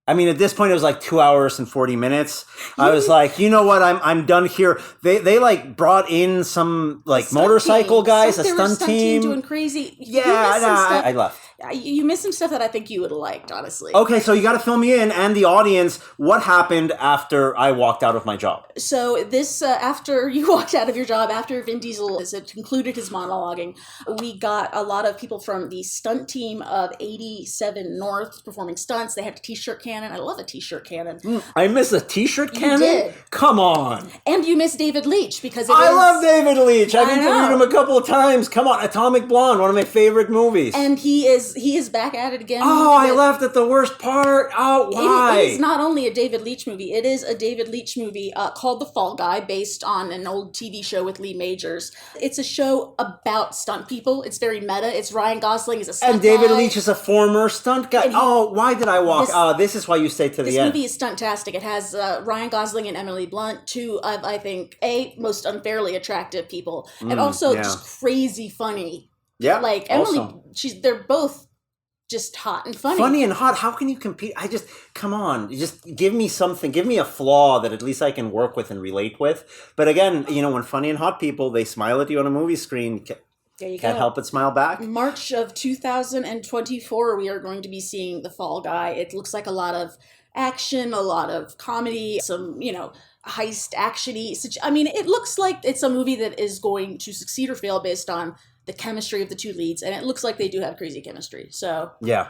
I mean, at this point, it was like 2 hours and 40 minutes. I was like, you know what? I'm done here. They like brought in some like motorcycle guys, a stunt team doing crazy. Yeah, I left. You missed some stuff that I think you would have liked, honestly. Okay, so you got to fill me in and the audience. What happened after I walked out of my job? So this, after you walked out of your job, after Vin Diesel has concluded his monologuing, we got a lot of people from the stunt team of 87 North performing stunts. They had a t-shirt cannon. I love a t-shirt cannon. I missed a t-shirt cannon? did. Come on. And you missed David Leitch because I love David Leitch. I've interviewed him a couple of times. Come on, Atomic Blonde, one of my favorite movies. And he is back at it again. Oh, I left at the worst part. Oh, why? It is not only a David Leitch movie. It is a David Leitch movie called The Fall Guy, based on an old TV show with Lee Majors. It's a show about stunt people. It's very meta. It's Ryan Gosling is a stunt And David guy. Leitch is a former stunt guy. Why did I walk? This is why you stay to the end. This movie is stuntastic. It has Ryan Gosling and Emily Blunt, two of, I think, most unfairly attractive people. And also just crazy funny. Yeah. Like, Emily, they're both just hot and funny. Funny and hot. How can you compete? Come on. Just give me something. Give me a flaw that at least I can work with and relate with. But again, when funny and hot people, they smile at you on a movie screen. There you Can't help but smile back. March of 2024, we are going to be seeing The Fall Guy. It looks like a lot of action, a lot of comedy, some, heist action-y. I mean, it looks like it's a movie that is going to succeed or fail based on the chemistry of the two leads, and it looks like they do have crazy chemistry. So yeah.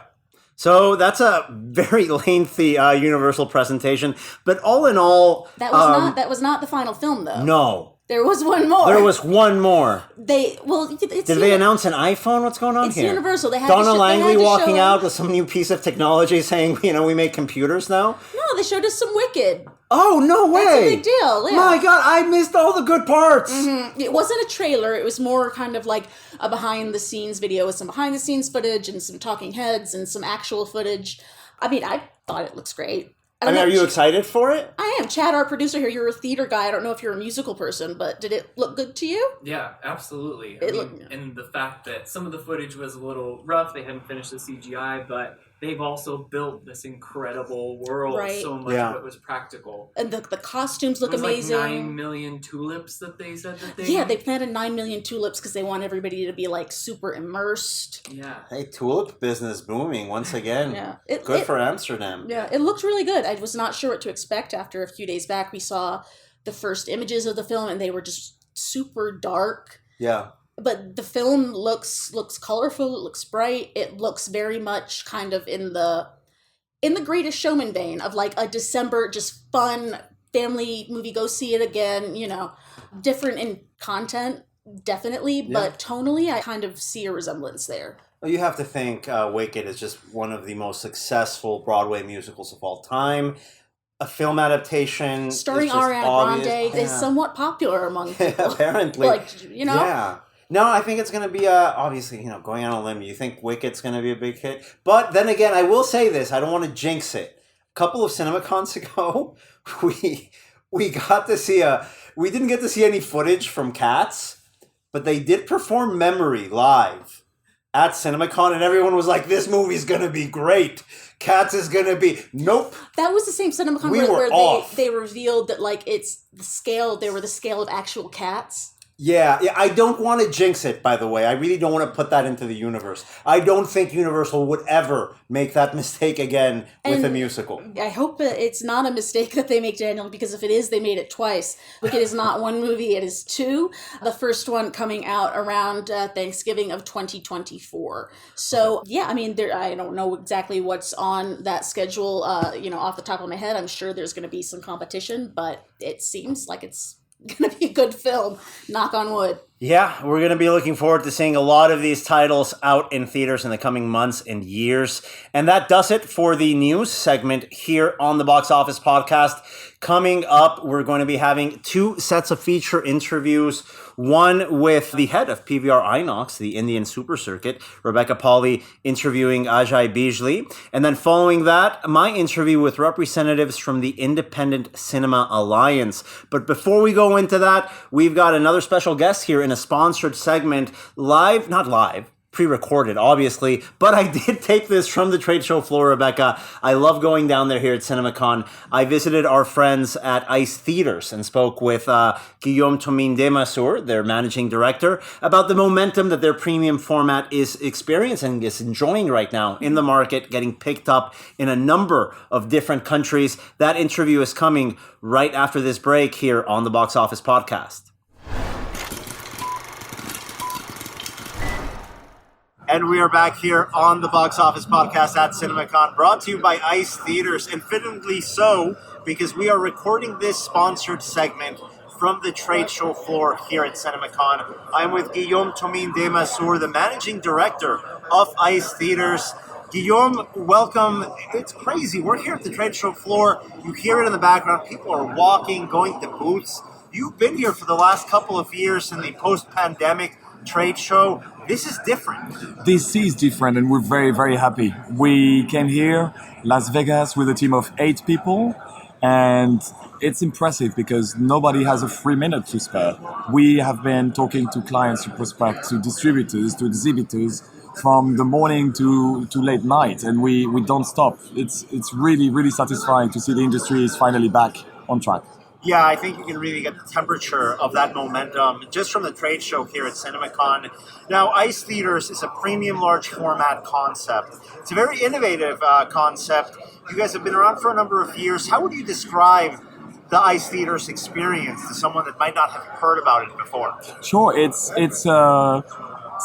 So that's a very lengthy Universal presentation, but all in all, that was not the final film, though. No. There was one more. There was one more. Did they announce an iPhone? What's going on it's here? It's Universal. They had Donna Langley walking out with some new piece of technology saying, we make computers now? No, they showed us some Wicked. Oh, no way! That's a big deal, yeah. My God, I missed all the good parts! Mm-hmm. It wasn't a trailer, it was more kind of like a behind-the-scenes video with some behind-the-scenes footage and some talking heads and some actual footage. I mean, I thought it looks great. I mean, are you excited for it? I am. Chad, our producer here, you're a theater guy. I don't know if you're a musical person, but did it look good to you? Yeah, absolutely. And the fact that some of the footage was a little rough, they hadn't finished the CGI, but they've also built this incredible world. Right. So much of it was practical. And the costumes look it was amazing. Like 9 million tulips that they said that they... Yeah, they planted 9 million tulips because they want everybody to be like super immersed. Yeah. Hey, tulip business booming once again. Yeah. Good for Amsterdam. Yeah, it looked really good. I was not sure what to expect after a few days back. We saw the first images of the film and they were just super dark. Yeah. But the film looks colorful, it looks bright, it looks very much kind of in the Greatest Showman vein of like a December just fun family movie, go see it again, you know, different in content, definitely, but tonally I kind of see a resemblance there. Well, you have to think Wicked is just one of the most successful Broadway musicals of all time. A film adaptation starring Ariana Grande is somewhat popular among people. Apparently. Like, you know? Yeah. No, I think it's going to be, obviously, you know, going on a limb, you think Wicked's going to be a big hit. But then again, I will say this, I don't want to jinx it. A couple of CinemaCons ago, we got to see we didn't get to see any footage from Cats, but they did perform Memory live at CinemaCon, and everyone was like, this movie's going to be great. Cats is going to be... Nope. That was the same CinemaCon where they revealed that, like, it's the scale, they were the scale of actual cats. Yeah, I don't want to jinx it, by the way. I really don't want to put that into the universe. I don't think Universal would ever make that mistake again with a musical. I hope that it's not a mistake that they make, Daniel, because if it is, they made it twice. Wicked is not one movie, it is two. The first one coming out around Thanksgiving of 2024. So, yeah, I mean, I don't know exactly what's on that schedule, off the top of my head. I'm sure there's going to be some competition, but it seems like it's going to be a good film, knock on wood. Yeah, we're going to be looking forward to seeing a lot of these titles out in theaters in the coming months and years. And that does it for the news segment here on the Box Office Podcast. Coming up, we're going to be having 2 sets of feature interviews. One with the head of PVR INOX, the Indian Super Circuit, Rebecca Pahle, interviewing Ajay Bijli. And then following that, my interview with representatives from the Independent Cinema Alliance. But before we go into that, we've got another special guest here in a sponsored segment, pre-recorded, obviously, but I did take this from the trade show floor, Rebecca. I love going down there here at CinemaCon. I visited our friends at ICE Theaters and spoke with Guillaume Tomine Desmassour, their managing director, about the momentum that their premium format is experiencing, is enjoying right now in the market, getting picked up in a number of different countries. That interview is coming right after this break here on the Box Office Podcast. And we are back here on the Box Office Podcast at CinemaCon, brought to you by ICE Theaters, and fittingly so, because we are recording this sponsored segment from the trade show floor here at CinemaCon. I'm with Guillaume Tomine Desmassour, the managing director of ICE Theaters. Guillaume, welcome. It's crazy. We're here at the trade show floor. You hear it in the background. People are walking, going to booths. You've been here for the last couple of years in the post-pandemic trade show. This is different. This is different, and we're very, very happy. We came here, Las Vegas, with a team of 8 people, and it's impressive because nobody has a free minute to spare. We have been talking to clients, to prospects, to distributors, to exhibitors, from the morning to late night, and we don't stop. It's really, really satisfying to see the industry is finally back on track. Yeah, I think you can really get the temperature of that momentum just from the trade show here at CinemaCon. Now, ICE Theaters is a premium large format concept. It's a very innovative concept. You guys have been around for a number of years. How would you describe the ICE Theaters experience to someone that might not have heard about it before? Sure, it's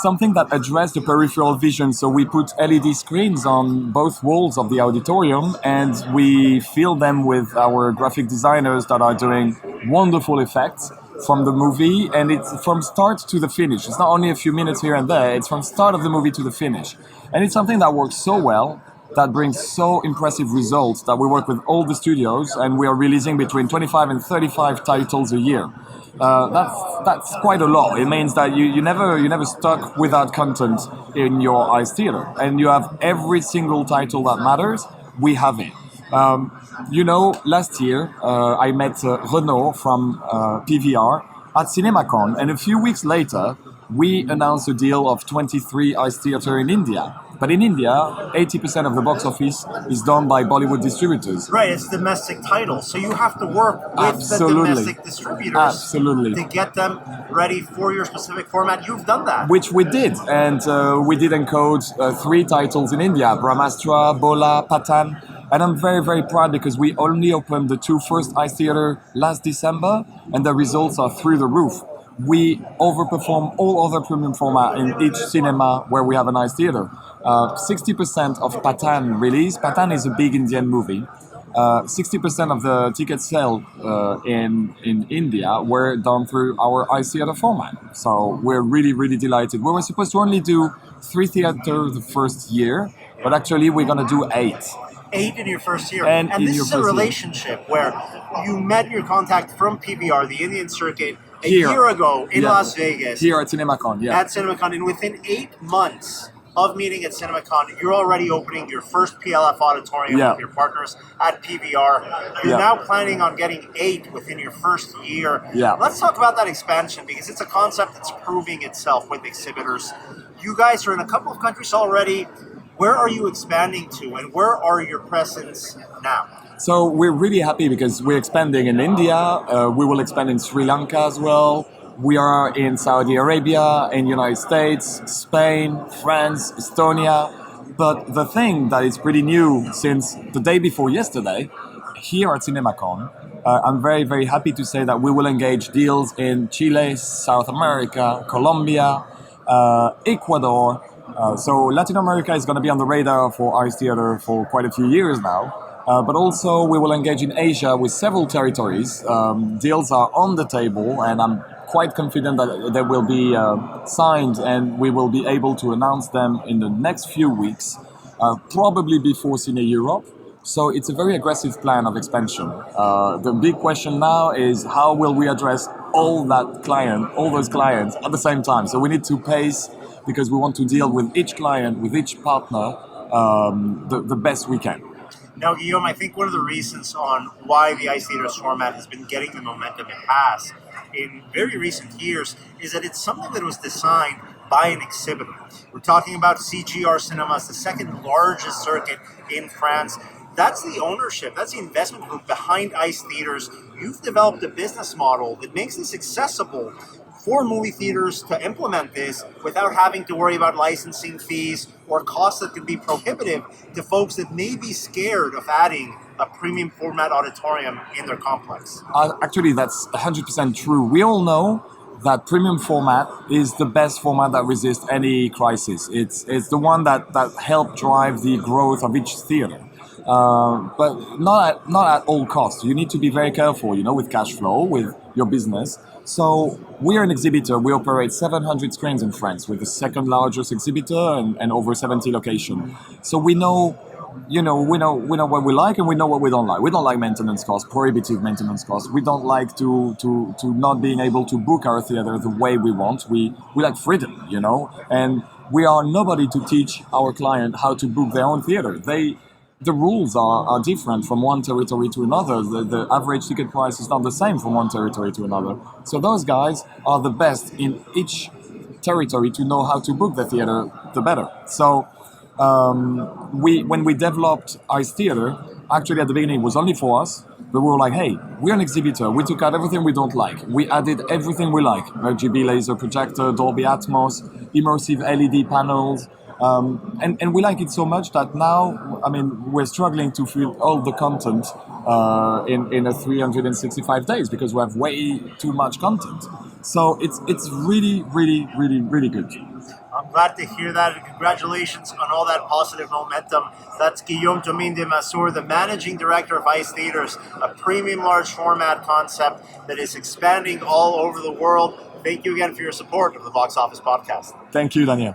something that addressed the peripheral vision. So we put LED screens on both walls of the auditorium, and we fill them with our graphic designers that are doing wonderful effects from the movie, and it's from start to the finish. It's not only a few minutes here and there, it's from start of the movie to the finish. And it's something that works so well that brings so impressive results that we work with all the studios and we are releasing between 25 and 35 titles a year. That's quite a lot. It means that you never stuck without content in your ICE theater, and you have every single title that matters. We have it. Last year I met Renaud from PVR at CinemaCon, and a few weeks later we announced a deal of 23 ICE theater in India. But in India, 80% of the box office is done by Bollywood distributors. Right, it's domestic titles. So you have to work with the domestic distributors to get them ready for your specific format. You've done that. Which we did. And we did encode 3 titles in India, Brahmastra, Bola, Patan. And I'm very, very proud because we only opened the 2 first ICE theater last December, and the results are through the roof. We overperform all other premium format in each cinema where we have an ICE theater. 60% of Patan release. Patan is a big Indian movie. 60% of the ticket sale in India were done through our ICE theater format. So we're really, really delighted. We were supposed to only do 3 theaters the first year, but actually we're going to do 8. 8 in your first year. And this is a relationship where you met your contact from PVR, the Indian circuit, a year ago in Las Vegas. Here at CinemaCon, yeah. At CinemaCon. And within 8 months of meeting at CinemaCon, you're already opening your first PLF auditorium with your partners at PVR. You're now planning on getting 8 within your first year. Yeah. Let's talk about that expansion, because it's a concept that's proving itself with exhibitors. You guys are in a couple of countries already. Where are you expanding to, and where are your presence now? So we're really happy because we're expanding in India. We will expand in Sri Lanka as well. We are in Saudi Arabia, in United States, Spain, France, Estonia. But the thing that is pretty new since the day before yesterday, here at CinemaCon, I'm very, very happy to say that we will engage deals in Chile, South America, Colombia, Ecuador. So Latin America is going to be on the radar for ICE theater for quite a few years now. But also we will engage in Asia with several territories. Deals are on the table, and I'm quite confident that they will be signed, and we will be able to announce them in the next few weeks, probably before Cine Europe. So it's a very aggressive plan of expansion. The big question now is how will we address all those clients at the same time? So we need to pace, because we want to deal with each client, with each partner, the best we can. Now, Guillaume, I think one of the reasons on why the ICE theaters format has been getting the momentum it has in very recent years is that it's something that was designed by an exhibitor. We're talking about CGR Cinemas, the second largest circuit in France. That's the ownership, that's the investment group behind ICE theaters. You've developed a business model that makes this accessible for movie theaters to implement this without having to worry about licensing fees or costs that could be prohibitive to folks that may be scared of adding a premium format auditorium in their complex. Actually, that's 100% true. We all know that premium format is the best format that resists any crisis. It's the one that helped drive the growth of each theater. But not at all costs. You need to be very careful, with cash flow, with your business. So we are an exhibitor. We operate 700 screens in France. We're the second largest exhibitor and over 70 locations. So we know what we like and we know what we don't like. We don't like maintenance costs, prohibitive maintenance costs. We don't like to not being able to book our theater the way we want. We like freedom, and we are nobody to teach our client how to book their own theater. The rules are different from one territory to another. The average ticket price is not the same from one territory to another. So those guys are the best in each territory to know how to book the theater, the better. So when we developed ICE Theater, actually at the beginning it was only for us, but we were like, hey, we're an exhibitor. We took out everything we don't like. We added everything we like. RGB laser projector, Dolby Atmos, immersive LED panels, and we like it so much that now, we're struggling to fill all the content in a 365 days because we have way too much content. So it's really, really, really, really good. I'm glad to hear that, and congratulations on all that positive momentum. That's Guillaume Domin de Massour, the managing director of ICE Theaters, a premium large format concept that is expanding all over the world. Thank you again for your support of the Box Office Podcast. Thank you, Daniel.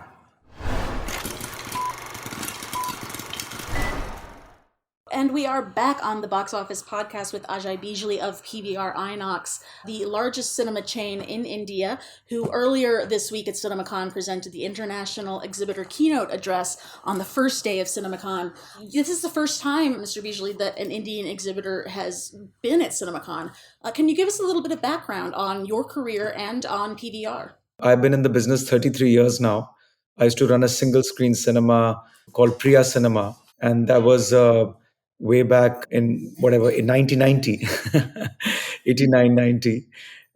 And we are back on the Box Office Podcast with Ajay Bijli of PVR INOX, the largest cinema chain in India, who earlier this week at CinemaCon presented the International Exhibitor Keynote Address on the first day of CinemaCon. This is the first time, Mr. Bijli, that an Indian exhibitor has been at CinemaCon. Can you give us a little bit of background on your career and on PVR? I've been in the business 33 years now. I used to run a single screen cinema called Priya Cinema, and that was way back in 1990, 89, 90.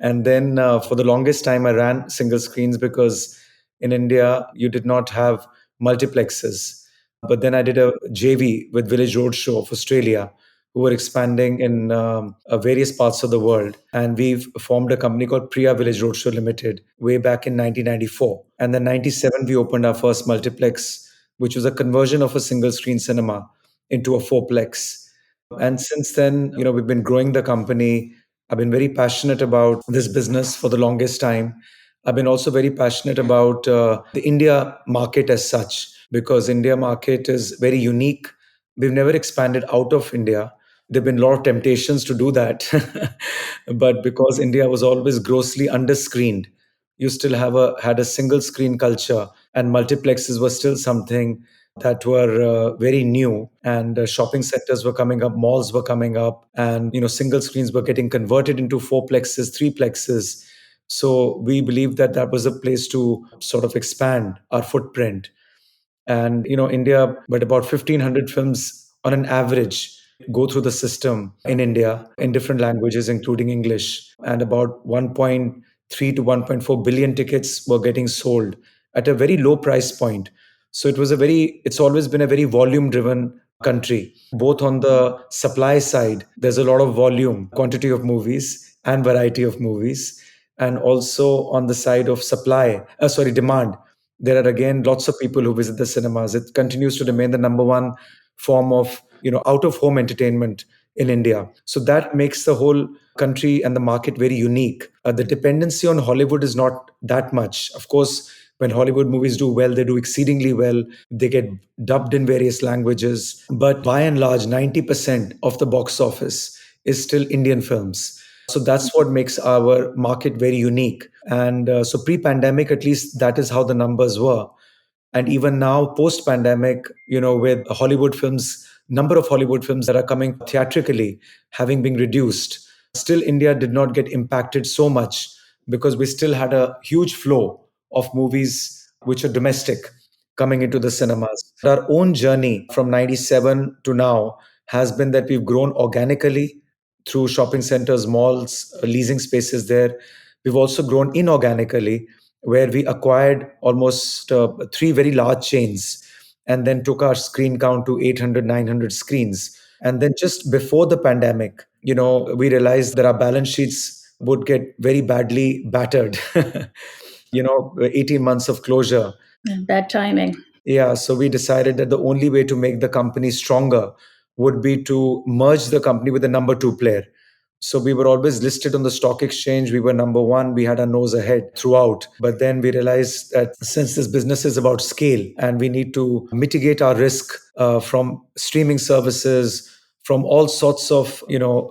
And then for the longest time, I ran single screens because in India, you did not have multiplexes. But then I did a JV with Village Roadshow of Australia, who were expanding in various parts of the world. And we've formed a company called Priya Village Roadshow Limited way back in 1994. And then 97, we opened our first multiplex, which was a conversion of a single screen cinema into a fourplex. And since then, we've been growing the company. I've been very passionate about this business for the longest time. I've been also very passionate about the India market as such, because India market is very unique. We've never expanded out of India. There've been a lot of temptations to do that. But because India was always grossly underscreened, you still had a single screen culture, and multiplexes were still something that were very new, and shopping centers were coming up, malls were coming up, and single screens were getting converted into fourplexes, threeplexes. So we believed that that was a place to sort of expand our footprint. And India, but about 1,500 films on an average go through the system in India in different languages, including English, and about 1.3 to 1.4 billion tickets were getting sold at a very low price point. So it's always been a very volume driven country, both on the supply side. There's a lot of volume, quantity of movies and variety of movies, and also on the side of demand. There are again lots of people who visit the cinemas. It continues to remain the number one form of out of home entertainment in India. So that makes the whole country and the market very unique. The dependency on Hollywood is not that much. Of course, when Hollywood movies do well, they do exceedingly well. They get dubbed in various languages. But by and large, 90% of the box office is still Indian films. So that's what makes our market very unique. And so pre-pandemic, at least that is how the numbers were. And even now, post-pandemic, with Hollywood films, number of Hollywood films that are coming theatrically having been reduced, still India did not get impacted so much because we still had a huge flow of movies which are domestic coming into the cinemas. Our own journey from 97 to now has been that we've grown organically through shopping centers, malls, leasing spaces there. We've also grown inorganically, where we acquired almost three very large chains and then took our screen count to 800, 900 screens. And then just before the pandemic, we realized that our balance sheets would get very badly battered. 18 months of closure. Bad timing. Yeah, so we decided that the only way to make the company stronger would be to merge the company with the number two player. So we were always listed on the stock exchange. We were number one. We had our nose ahead throughout. But then we realized that since this business is about scale and we need to mitigate our risk from streaming services, from all sorts of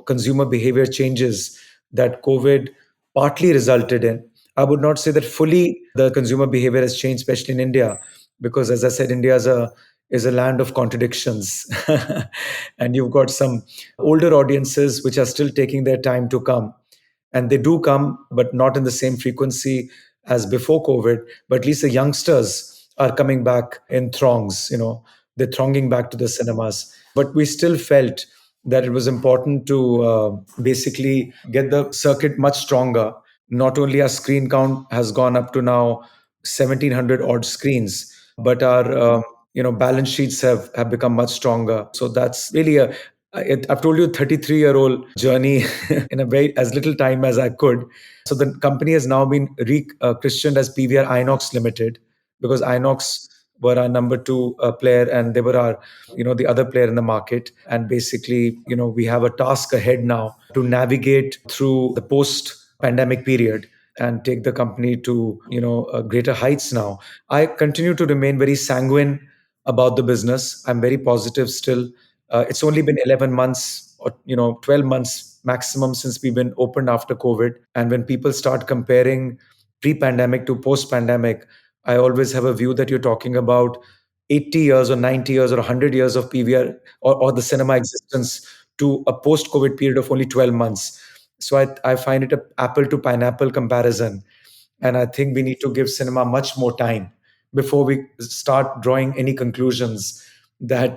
consumer behavior changes that COVID partly resulted in. I would not say that fully the consumer behavior has changed, especially in India, because as I said, India is a land of contradictions. And you've got some older audiences which are still taking their time to come. And they do come, but not in the same frequency as before COVID. But at least the youngsters are coming back in throngs, they're thronging back to the cinemas. But we still felt that it was important to basically get the circuit much stronger. Not only our screen count has gone up to now 1,700 odd screens, but our balance sheets have become much stronger. So that's really I've told you a 33-year-old journey in a very as little time as I could. So the company has now been christened as PVR INOX Limited, because INOX were our number two player, and they were our the other player in the market. And basically we have a task ahead now to navigate through the post pandemic period and take the company to greater heights. Now I continue to remain very sanguine about the business. I'm very positive still. It's only been 11 months or 12 months maximum since we've been opened after COVID. And when people start comparing pre-pandemic to post-pandemic, I always have a view that you're talking about 80 years or 90 years or 100 years of PVR or the cinema existence to a post-COVID period of only 12 months. So I find it a apple to pineapple comparison. And I think we need to give cinema much more time before we start drawing any conclusions that,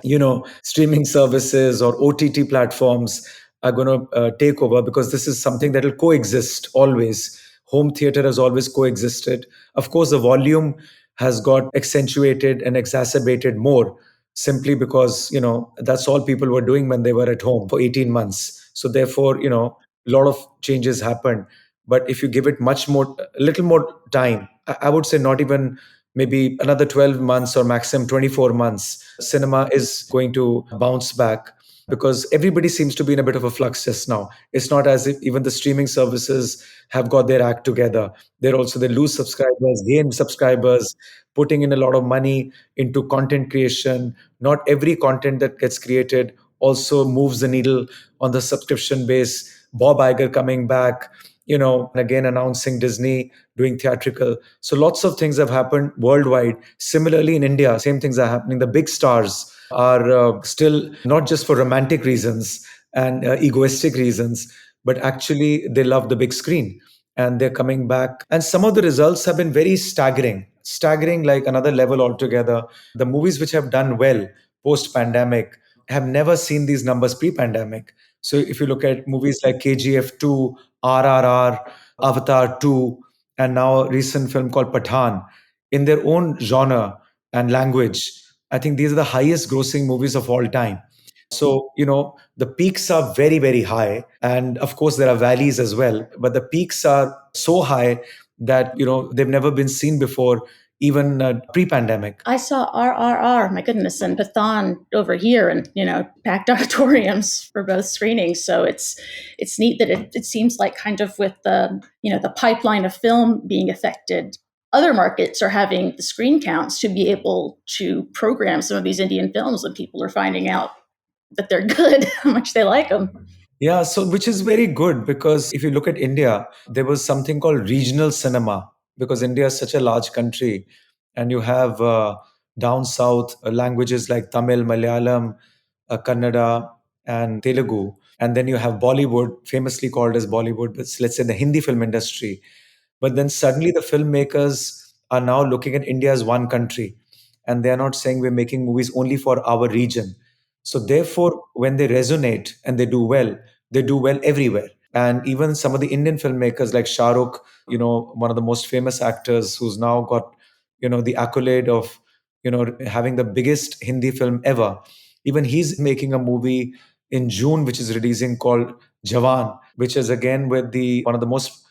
streaming services or OTT platforms are going to take over, because this is something that will coexist always. Home theater has always coexisted. Of course, the volume has got accentuated and exacerbated more simply because, that's all people were doing when they were at home for 18 months. So therefore, a lot of changes happened. But if you give it a little more time, I would say not even maybe another 12 months or maximum 24 months, cinema is going to bounce back, because everybody seems to be in a bit of a flux just now. It's not as if even the streaming services have got their act together. They lose subscribers, gain subscribers, putting in a lot of money into content creation. Not every content that gets created also moves the needle on the subscription base. Bob Iger coming back, and again announcing Disney doing theatrical. So lots of things have happened worldwide. Similarly, in India, same things are happening. The big stars are still not just for romantic reasons and egoistic reasons, but actually they love the big screen and they're coming back. And some of the results have been very staggering, like another level altogether. The movies which have done well post pandemic have never seen these numbers pre pandemic. So if you look at movies like KGF 2, RRR, Avatar 2, and now a recent film called Pathan, in their own genre and language, I think these are the highest grossing movies of all time. So, the peaks are very, very high. And of course, there are valleys as well. But the peaks are so high that, they've never been seen before, even pre pandemic. I saw RRR, my goodness, and Pathan over here, and packed auditoriums for both screenings. So it's neat that it seems like, kind of with the pipeline of film being affected, other markets are having the screen counts to be able to program some of these Indian films when people are finding out that they're good, how much they like them. Yeah, so which is very good, because if you look at India, there was something called regional cinema, because India is such a large country, and you have down south languages like Tamil, Malayalam, Kannada, and Telugu, and then you have Bollywood, famously called as Bollywood, but let's say the Hindi film industry. But then suddenly the filmmakers are now looking at India as one country, and they're not saying we're making movies only for our region. So therefore, when they resonate and they do well everywhere. And even some of the Indian filmmakers like Shah Rukh, one of the most famous actors who's now got, the accolade of, having the biggest Hindi film ever. Even he's making a movie in June, which is releasing, called Jawan, which is again with the one of the most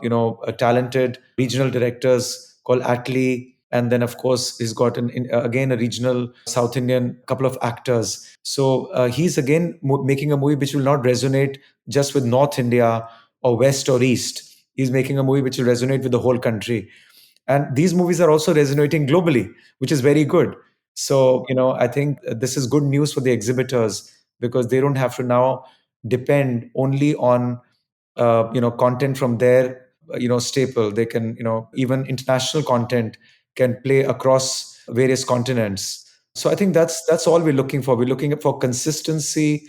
talented regional directors called Atlee. And then, of course, he's got again a regional South Indian couple of actors. So he's again making a movie which will not resonate just with North India or West or East. He's making a movie which will resonate with the whole country. And these movies are also resonating globally, which is very good. So, I think this is good news for the exhibitors, because they don't have to now depend only on, content from their, staple. They can, even international content can play across various continents. So I think that's all we're looking for. We're looking for consistency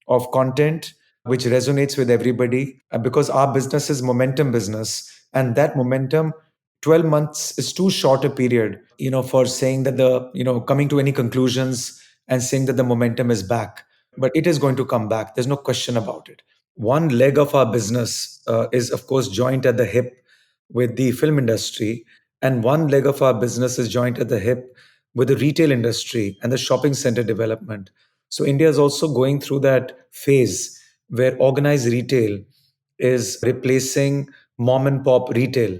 of content which resonates with everybody, because our business is momentum business, and that momentum, 12 months is too short a period, for saying that coming to any conclusions and saying that the momentum is back. But it is going to come back. There's no question about it. One leg of our business is, of course, joint at the hip with the film industry, and one leg of our business is joint at the hip with the retail industry and the shopping center development. So India is also going through that phase where organized retail is replacing mom and pop retail.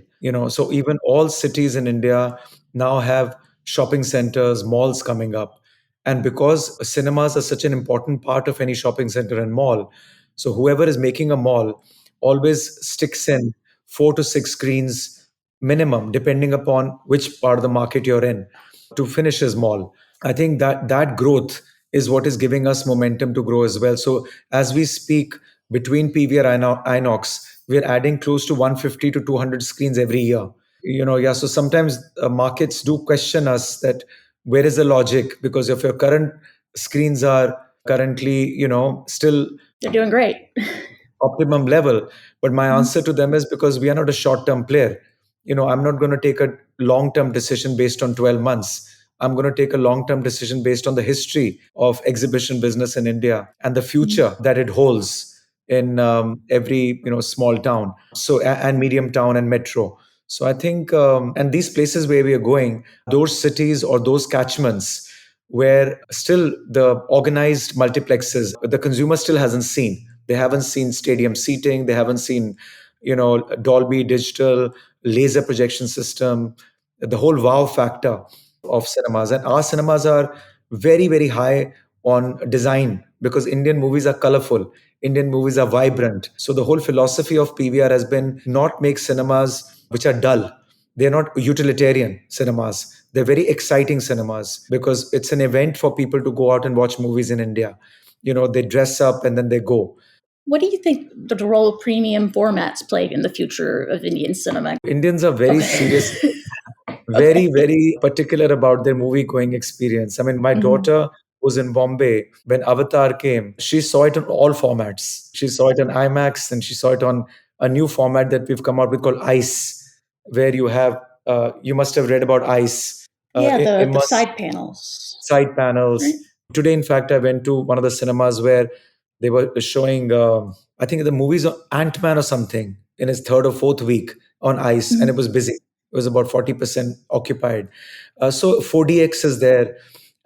So even all cities in India now have shopping centers, malls coming up. And because cinemas are such an important part of any shopping center and mall, so whoever is making a mall always sticks in 4 to 6 screens minimum, depending upon which part of the market you're in, to finish his mall. I think that growth is what is giving us momentum to grow as well. So as we speak, between PVR INOX, we're adding close to 150 to 200 screens every year. So sometimes markets do question us that where is the logic? Because if your current screens are currently, still They're doing great. optimum level. But my answer to them is because we are not a short term player. I'm not going to take a long term decision based on 12 months. I'm going to take a long term decision based on the history of exhibition business in India and the future that it holds in every small town, and medium town and metro. So I think, and these places where we are going, those cities or those catchments where still the organized multiplexes, the consumer still hasn't seen. They haven't seen stadium seating. They haven't seen, Dolby Digital, laser projection system, the whole wow factor of cinemas. And our cinemas are very, very high on design because Indian movies are colorful. Indian movies are vibrant. So the whole philosophy of PVR has been not make cinemas which are dull. They're not utilitarian cinemas. They're very exciting cinemas because it's an event for people to go out and watch movies in India. They dress up and then they go. What do you think the role of premium formats played in the future of Indian cinema? Indians are very serious, very, very particular about their movie going experience. I mean, my daughter was in Bombay when Avatar came. She saw it in all formats. She saw it on IMAX and she saw it on a new format that we've come out with called ICE, where you have, you must have read about ICE. The side panels. Side panels. Right. Today, in fact, I went to one of the cinemas where they were showing, I think the movie's Ant-Man or something in its third or fourth week on ICE, and it was busy. It was about 40% occupied. So 4DX is there.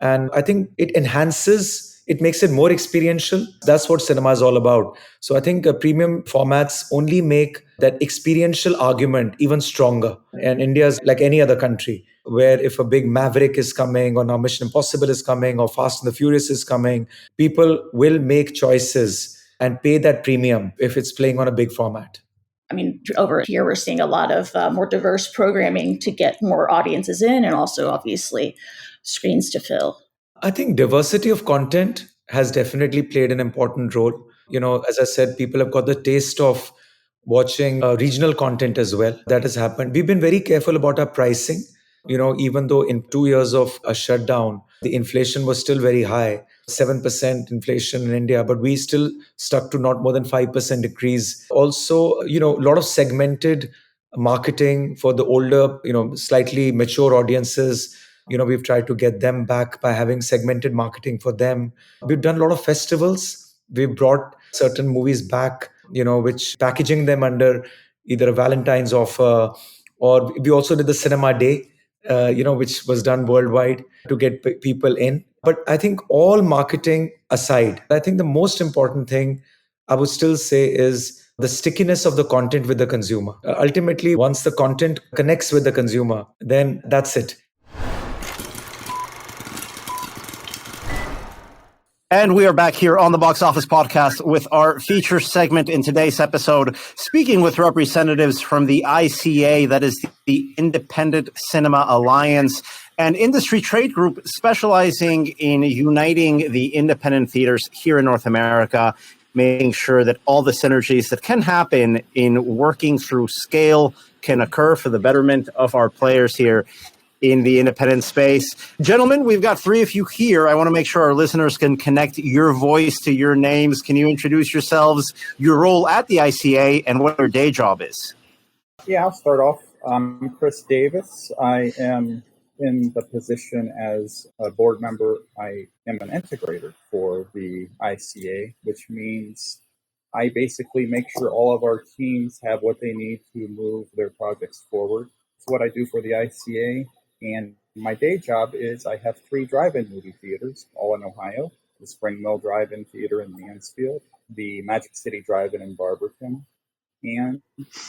And I think it enhances, it makes it more experiential. That's what cinema is all about. So I think premium formats only make that experiential argument even stronger. And India is like any other country, where if a big Maverick is coming or now Mission Impossible is coming or Fast and the Furious is coming, people will make choices and pay that premium if it's playing on a big format. I mean, over here, we're seeing a lot of more diverse programming to get more audiences in and also, obviously, screens to fill. I think diversity of content has definitely played an important role. As I said, people have got the taste of watching regional content as well. That has happened. We've been very careful about our pricing. Even though in 2 years of a shutdown, the inflation was still very high, 7% inflation in India, but we still stuck to not more than 5% decrease. Also, a lot of segmented marketing for the older, slightly mature audiences. We've tried to get them back by having segmented marketing for them. We've done a lot of festivals. We've brought certain movies back, which packaging them under either a Valentine's offer, or we also did the cinema day, which was done worldwide to get people in. But I think all marketing aside, I think the most important thing I would still say is the stickiness of the content with the consumer. Ultimately, once the content connects with the consumer, then that's it. And we are back here on the Box Office Podcast with our feature segment in today's episode, speaking with representatives from the ICA, that is the Independent Cinema Alliance, an industry trade group specializing in uniting the independent theaters here in North America, making sure that all the synergies that can happen in working through scale can occur for the betterment of our players here in the independent space. Gentlemen, we've got three of you here. I want to make sure our listeners can connect your voice to your names. Can you introduce yourselves, your role at the ICA, and what your day job is? Yeah, I'll start off. I'm Chris Davis. I am in the position as a board member. I am an integrator for the ICA, which means I basically make sure all of our teams have what they need to move their projects forward. It's what I do for the ICA. And my day job is I have 3 drive-in movie theaters, all in Ohio. The Spring Mill Drive-In Theater in Mansfield, the Magic City Drive-In in Barberton, and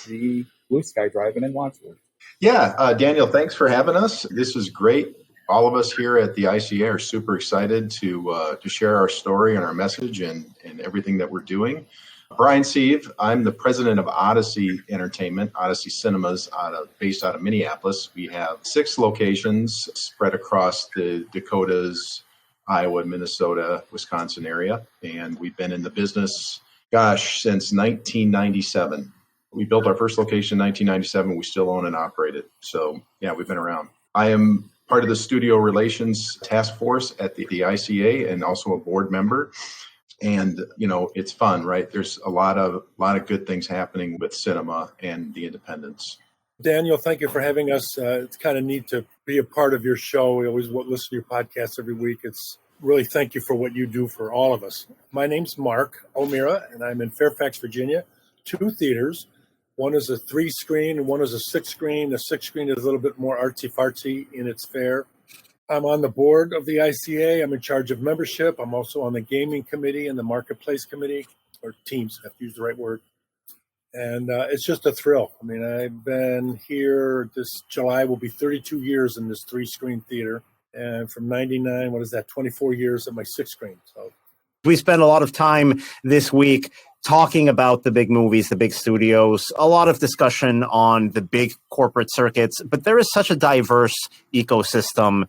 the Blue Sky Drive-In in Wadsworth. Yeah, Daniel, thanks for having us. This is great. All of us here at the ICA are super excited to share our story and our message and everything that we're doing. Brian Sieve, I'm the president of Odyssey Entertainment, Odyssey Cinemas, based out of Minneapolis. We have 6 locations spread across the Dakotas, Iowa, Minnesota, Wisconsin area. And we've been in the business, since 1997. We built our first location in 1997. We still own and operate it. So, yeah, we've been around. I am part of the studio relations task force at the ICA and also a board member. And, it's fun, right? There's a lot of good things happening with cinema and the independents. Daniel, thank you for having us. It's kind of neat to be a part of your show. We always listen to your podcast every week. It's really thank you for what you do for all of us. My name's Mark O'Meara, and I'm in Fairfax, Virginia. 2 theaters. One is a 3-screen and one is a 6-screen. The 6-screen is a little bit more artsy-fartsy in its fare. I'm on the board of the ICA. I'm in charge of membership. I'm also on the gaming committee and the marketplace committee, or teams, I have to use the right word. And it's just a thrill. I mean, I've been here, this July will be 32 years in this 3-screen theater. And from 99, 24 years at my 6-screen. So we spent a lot of time this week talking about the big movies, the big studios, a lot of discussion on the big corporate circuits, but there is such a diverse ecosystem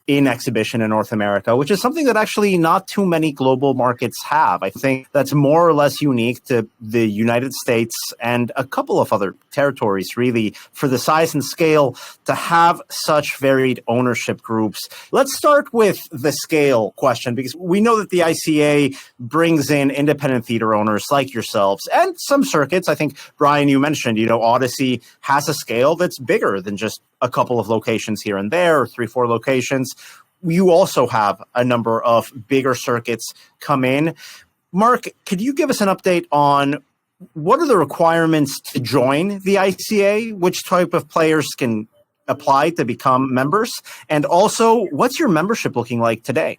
in exhibition in North America, which is something that actually not too many global markets have. I think that's more or less unique to the United States and a couple of other territories, really, for the size and scale to have such varied ownership groups. Let's start with the scale question, because we know that the ICA brings in independent theater owners like yourselves and some circuits. I think, Brian, you mentioned, Odyssey has a scale that's bigger than just a couple of locations here and there, or 3-4 locations. You also have a number of bigger circuits come in. Mark, could you give us an update on what are the requirements to join the ICA? Which type of players can apply to become members? And also, what's your membership looking like today?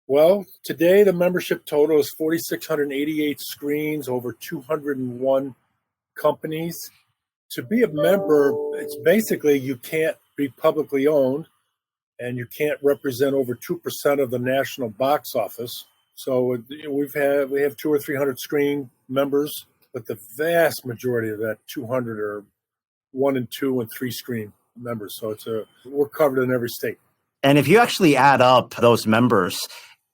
Well, today the membership total is 4,688 screens, over 201 companies. To be a member, it's basically you can't be publicly owned and you can't represent over 2% of the national box office. So we have 200 or 300 screen members, but the vast majority of that 200 are 1 and 2 and 3 screen members. So we're covered in every state. And if you actually add up those members,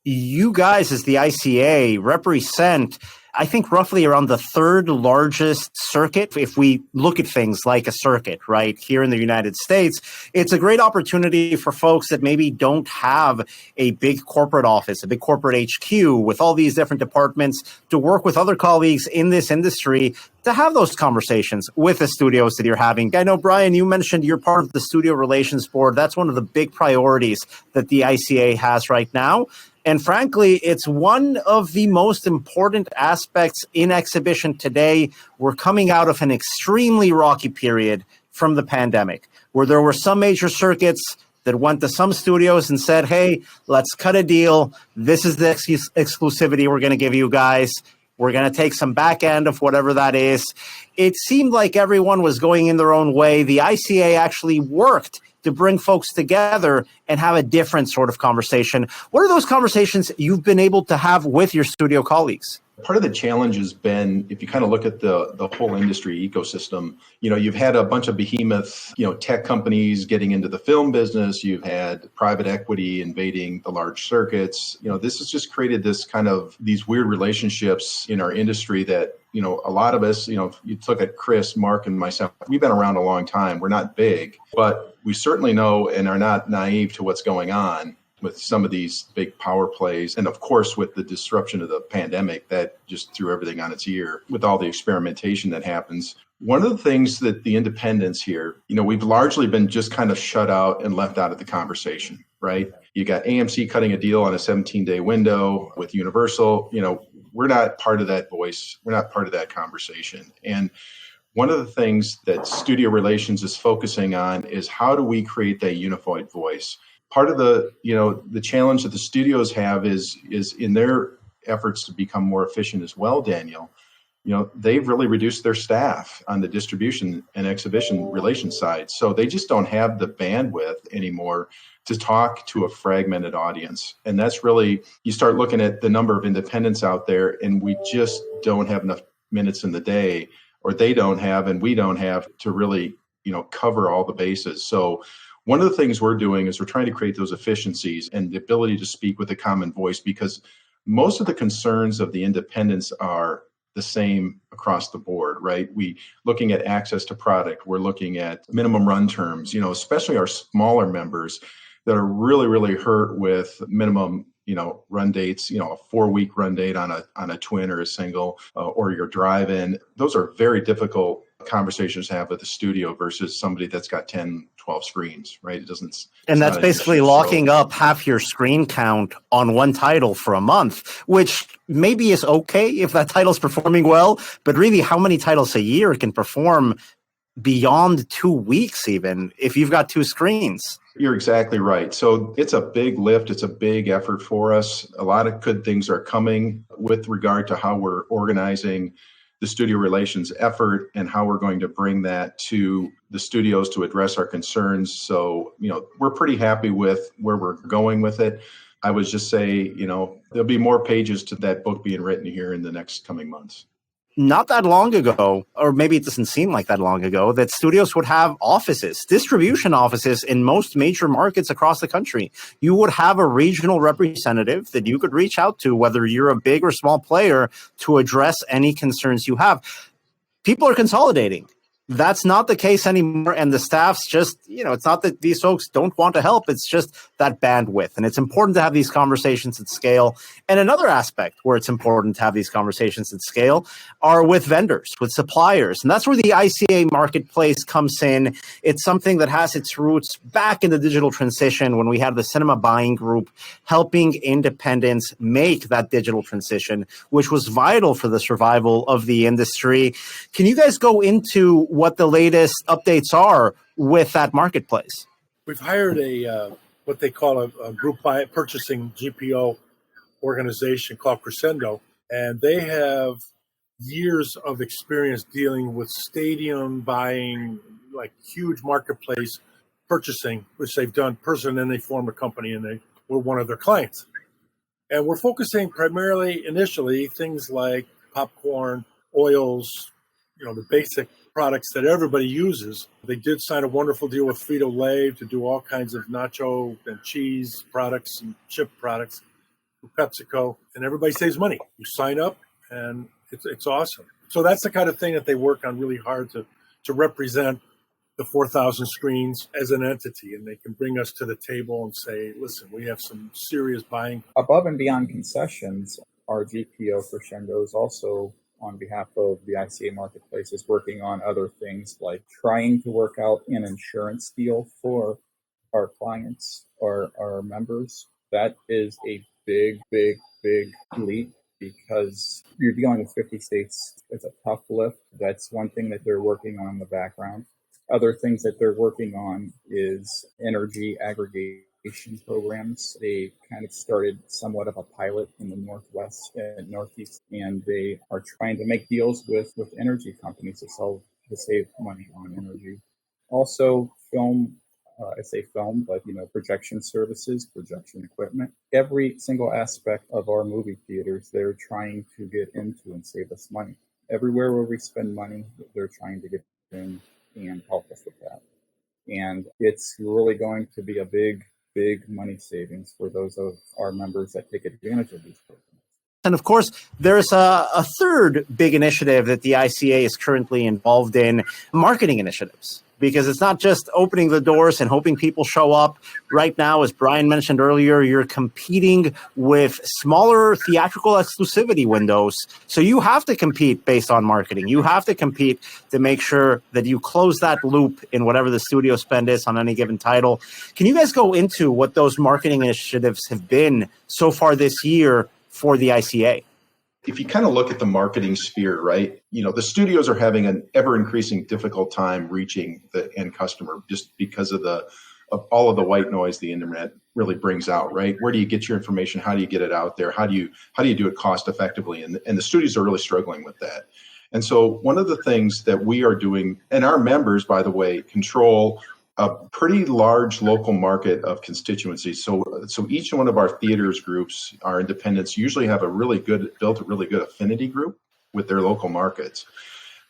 you guys as the ICA represent, I think, roughly around the 3rd largest circuit. If we look at things like a circuit, right, here in the United States, it's a great opportunity for folks that maybe don't have a big corporate office, a big corporate HQ with all these different departments, to work with other colleagues in this industry to have those conversations with the studios that you're having. I know, Brian, you mentioned you're part of the Studio Relations Board. That's one of the big priorities that the ICA has right now. And frankly, it's one of the most important aspects in exhibition today. We're coming out of an extremely rocky period from the pandemic, where there were some major circuits that went to some studios and said, hey, let's cut a deal. This is the exclusivity we're going to give you guys. We're going to take some back end of whatever that is. It seemed like everyone was going in their own way. The ICA actually worked to bring folks together and have a different sort of conversation. What are those conversations you've been able to have with your studio colleagues? Part of the challenge has been, if you kind of look at the whole industry ecosystem, you've had a bunch of behemoth, tech companies getting into the film business. You've had private equity invading the large circuits. This has just created this kind of these weird relationships in our industry that, a lot of us, you look at Chris, Mark, and myself, we've been around a long time. We're not big, but we certainly know and are not naive to what's going on with some of these big power plays. And of course, with the disruption of the pandemic, that just threw everything on its ear with all the experimentation that happens. One of the things that the independents here, we've largely been just kind of shut out and left out of the conversation, right? You got AMC cutting a deal on a 17-day window with Universal. We're not part of that voice. We're not part of that conversation. And one of the things that Studio Relations is focusing on is how do we create that unified voice? Part of the challenge that the studios have is in their efforts to become more efficient as well, Daniel. They've really reduced their staff on the distribution and exhibition relations side. So they just don't have the bandwidth anymore to talk to a fragmented audience. And that's really, you start looking at the number of independents out there, and we just don't have enough minutes in the day, or they don't have, and we don't have, to really cover all the bases. So one of the things we're doing is we're trying to create those efficiencies and the ability to speak with a common voice, because most of the concerns of the independents are the same across the board, right? We looking at access to product, we're looking at minimum run terms, especially our smaller members that are really, really hurt with minimum, run dates, a 4-week run date on a twin or a single, or your drive-in. Those are very difficult conversations to have with the studio versus somebody that's got 10, 12 screens, right? And that's basically locking up half your screen count on one title for a month, which maybe is okay if that title's performing well, but really how many titles a year can perform beyond 2 weeks even if you've got 2 screens? You're exactly right. So it's a big lift. It's a big effort for us. A lot of good things are coming with regard to how we're organizing the studio relations effort and how we're going to bring that to the studios to address our concerns. So, we're pretty happy with where we're going with it. I would just say, there'll be more pages to that book being written here in the next coming months. Not that long ago, or maybe it doesn't seem like that long ago, that studios would have offices, distribution offices in most major markets across the country. You would have a regional representative that you could reach out to, whether you're a big or small player, to address any concerns you have. People are consolidating. That's not the case anymore. And the staff's just, it's not that these folks don't want to help. It's just that bandwidth. And it's important to have these conversations at scale. And another aspect where it's important to have these conversations at scale are with vendors, with suppliers. And that's where the ICA marketplace comes in. It's something that has its roots back in the digital transition when we had the cinema buying group helping independents make that digital transition, which was vital for the survival of the industry. Can you guys go into what the latest updates are with that marketplace? We've hired a what they call a group purchasing GPO organization called Crescendo, and they have years of experience dealing with stadium buying, like huge marketplace purchasing, which they've done personally, and then they form a company and we're one of their clients. And we're focusing primarily initially things like popcorn, oils, the basic products that everybody uses. They did sign a wonderful deal with Frito-Lay to do all kinds of nacho and cheese products and chip products with PepsiCo, and everybody saves money. You sign up and it's awesome. So that's the kind of thing that they work on really hard to represent the 4,000 screens as an entity, and they can bring us to the table and say, listen, we have some serious buying. Above and beyond concessions, our GPO Crescendo is also, on behalf of the ICA marketplace, is working on other things like trying to work out an insurance deal for our clients or our members. That is a big, big, big leap because you're dealing with 50 states. It's a tough lift. That's one thing that they're working on in the background. Other things that they're working on is energy aggregation programs. They kind of started somewhat of a pilot in the Northwest and Northeast, and they are trying to make deals with energy companies to save money on energy. Also, film, I say film, but projection services, projection equipment. Every single aspect of our movie theaters, they're trying to get into and save us money. Everywhere where we spend money, they're trying to get in and help us with that. And it's really going to be a big, big money savings for those of our members that take advantage of these programs. And of course, there's a third big initiative that the ICA is currently involved in, marketing initiatives. Because it's not just opening the doors and hoping people show up. Right now, as Brian mentioned earlier, you're competing with smaller theatrical exclusivity windows. So you have to compete based on marketing. You have to compete to make sure that you close that loop in whatever the studio spend is on any given title. Can you guys go into what those marketing initiatives have been so far this year for the ICA? If you kind of look at the marketing sphere, right, the studios are having an ever increasing difficult time reaching the end customer just because of all of the white noise the internet really brings out, right? Where do you get your information? How do you get it out there? How do you do it cost effectively? And the studios are really struggling with that. And so one of the things that we are doing, and our members, by the way, control a pretty large local market of constituencies. So each one of our theaters groups, our independents, usually have built a really good affinity group with their local markets.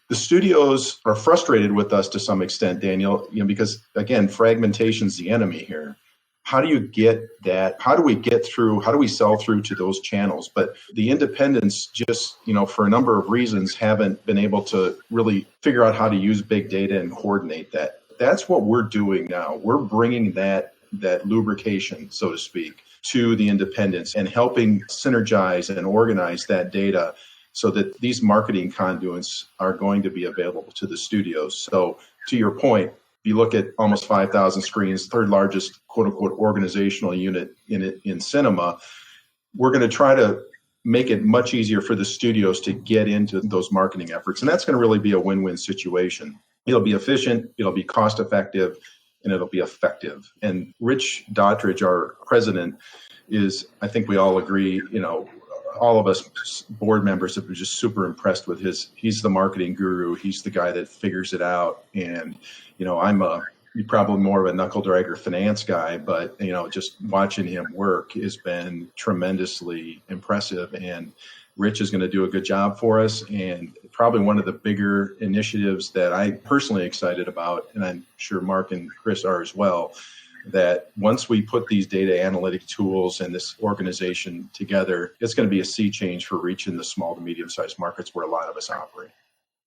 The studios are frustrated with us to some extent, Daniel, because again, fragmentation's the enemy here. How do you get that? How do we get through? How do we sell through to those channels? But the independents just, for a number of reasons, haven't been able to really figure out how to use big data and coordinate that. That's what we're doing now. We're bringing that lubrication, so to speak, to the independents and helping synergize and organize that data so that these marketing conduits are going to be available to the studios. So to your point, you look at almost 5,000 screens, third largest quote unquote organizational unit in cinema. We're going to try to make it much easier for the studios to get into those marketing efforts. And that's going to really be a win-win situation. It'll be efficient, it'll be cost effective, and it'll be effective. And Rich Dottridge, our president, is, I think we all agree, all of us board members have been just super impressed with he's the marketing guru. He's the guy that figures it out. And, I'm probably more of a knuckle dragger finance guy, but, just watching him work has been tremendously impressive. And Rich is going to do a good job for us. And probably one of the bigger initiatives that I'm personally excited about, and I'm sure Mark and Chris are as well, that once we put these data analytic tools and this organization together, it's going to be a sea change for reaching the small to medium-sized markets where a lot of us operate.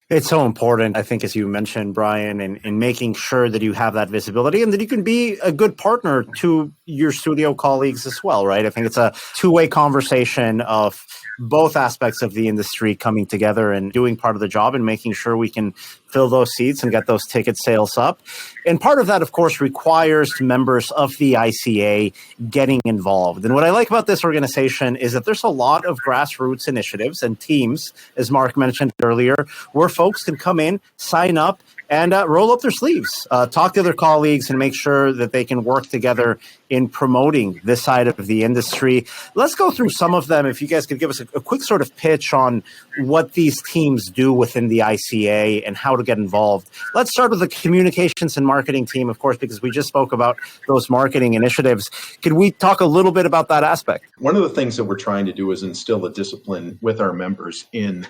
It's so important, I think, as you mentioned, Brian, in making sure that you have that visibility and that you can be a good partner to your studio colleagues as well, right? I think it's a two-way conversation of both aspects of the industry coming together and doing part of the job and making sure we can fill those seats and get those ticket sales up. And part of that, of course, requires members of the ICA getting involved. And what I like about this organization is that there's a lot of grassroots initiatives and teams, as Mark mentioned earlier, where folks can come in, sign up, and roll up their sleeves, talk to their colleagues, and make sure that they can work together in promoting this side of the industry. Let's go through some of them. If you guys could give us a quick sort of pitch on what these teams do within the ICA and how to get involved. Let's start with the communications and marketing team, of course, because we just spoke about those marketing initiatives. Could we talk a little bit about that aspect? One of the things that we're trying to do is instill a discipline with our members in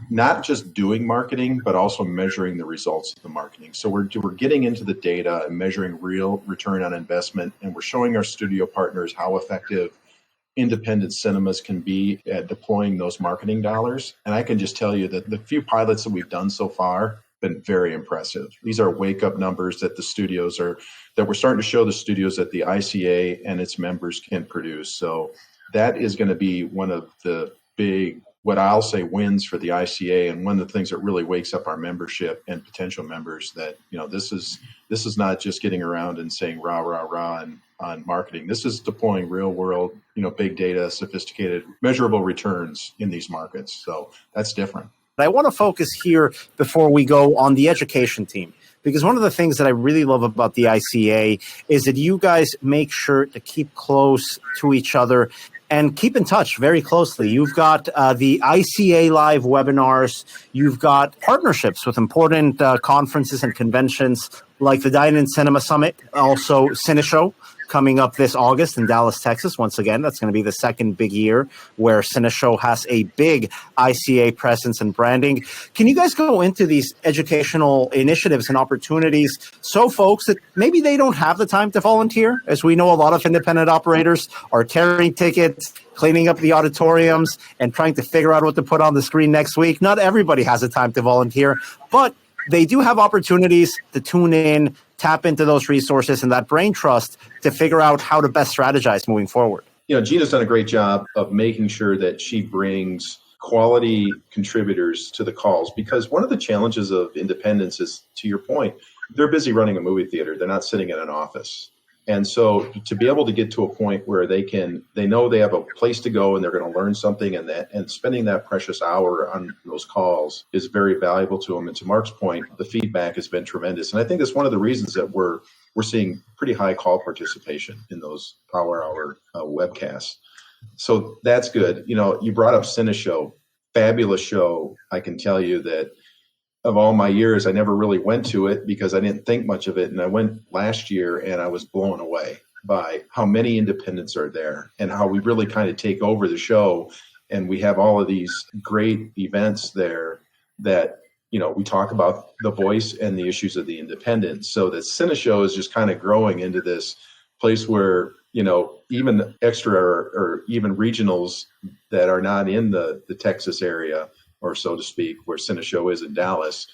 not just doing marketing, but also measuring the results of the marketing. So we're getting into the data and measuring real return on investment, and we're showing our studio partners how effective independent cinemas can be at deploying those marketing dollars. And I can just tell you that the few pilots that we've done so far have been very impressive. These are wake-up numbers that that we're starting to show the studios that the ICA and its members can produce. So that is going to be one of the big, what I'll say, wins for the ICA, and one of the things that really wakes up our membership and potential members that, this is not just getting around and saying rah, rah, rah on marketing. This is deploying real world, big data, sophisticated, measurable returns in these markets. So that's different. I want to focus here before we go on the education team, because one of the things that I really love about the ICA is that you guys make sure to keep close to each other and keep in touch very closely. You've got the ICA Live webinars. You've got partnerships with important conferences and conventions like the Dine-In Cinema Summit, also CineShow, coming up this August in Dallas, Texas. Once again, that's going to be the second big year where CineShow has a big ICA presence and branding. Can you guys go into these educational initiatives and opportunities so folks that maybe they don't have the time to volunteer? As we know, a lot of independent operators are carrying tickets, cleaning up the auditoriums, and trying to figure out what to put on the screen next week. Not everybody has the time to volunteer, but they do have opportunities to tune in, tap into those resources and that brain trust to figure out how to best strategize moving forward. Gina's done a great job of making sure that she brings quality contributors to the calls, because one of the challenges of independence is, to your point, they're busy running a movie theater. They're not sitting in an office. And so to be able to get to a point where they know they have a place to go and they're going to learn something, and spending that precious hour on those calls is very valuable to them. And to Mark's point, the feedback has been tremendous. And I think that's one of the reasons that we're seeing pretty high call participation in those Power Hour webcasts. So that's good. You brought up CineShow, fabulous show. I can tell you that of all my years, I never really went to it because I didn't think much of it. And I went last year and I was blown away by how many independents are there and how we really kind of take over the show. And we have all of these great events there that, we talk about the voice and the issues of the independent. So the CineShow is just kind of growing into this place where, even extra or even regionals that are not in the Texas area, or so to speak, where CineShow is in Dallas,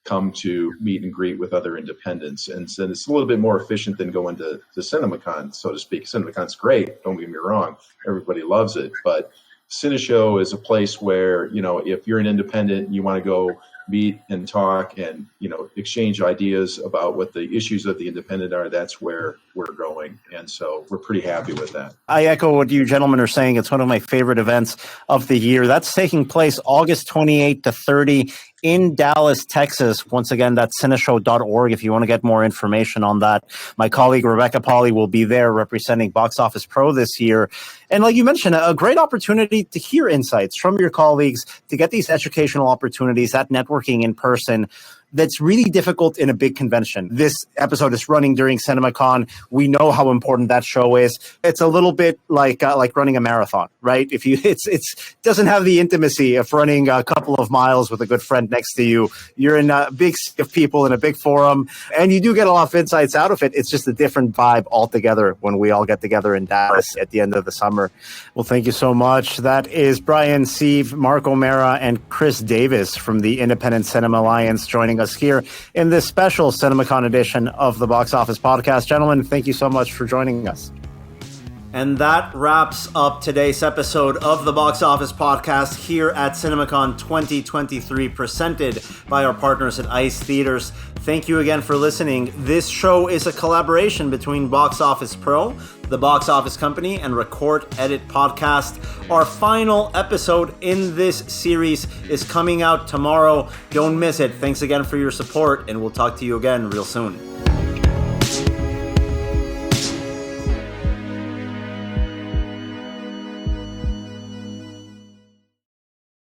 come to meet and greet with other independents. And so it's a little bit more efficient than going to CinemaCon, so to speak. CinemaCon's great, don't get me wrong. Everybody loves it. But CineShow is a place where, if you're an independent, you want to go meet and talk and, exchange ideas about what the issues of the independent are, that's where we're going. And so we're pretty happy with that. I echo what you gentlemen are saying. It's one of my favorite events of the year. That's taking place August 28 to 30 in Dallas, Texas. Once again, that's cineshow.org if you want to get more information on that. My colleague Rebecca Pahle will be there representing Box Office Pro this year. And like you mentioned, a great opportunity to hear insights from your colleagues, to get these educational opportunities, that networking in person. That's really difficult in a big convention. This episode is running during CinemaCon. We know how important that show is. It's a little bit like running a marathon, right? It's doesn't have the intimacy of running a couple of miles with a good friend next to you. You're in a big sea of people in a big forum, and you do get a lot of insights out of it. It's just a different vibe altogether when we all get together in Dallas at the end of the summer. Well, thank you so much. That is Brian Sieve, Mark O'Mara, and Chris Davis from the Independent Cinema Alliance joining us here in this special CinemaCon edition of the Box Office Podcast. Gentlemen, thank you so much for joining us. And that wraps up today's episode of the Box Office Podcast here at CinemaCon 2023, presented by our partners at ICE Theaters. Thank you again for listening. This show is a collaboration between Box Office Pro, the Box Office Company, and Record Edit Podcast. Our final episode in this series is coming out tomorrow. Don't miss it. Thanks again for your support, and we'll talk to you again real soon.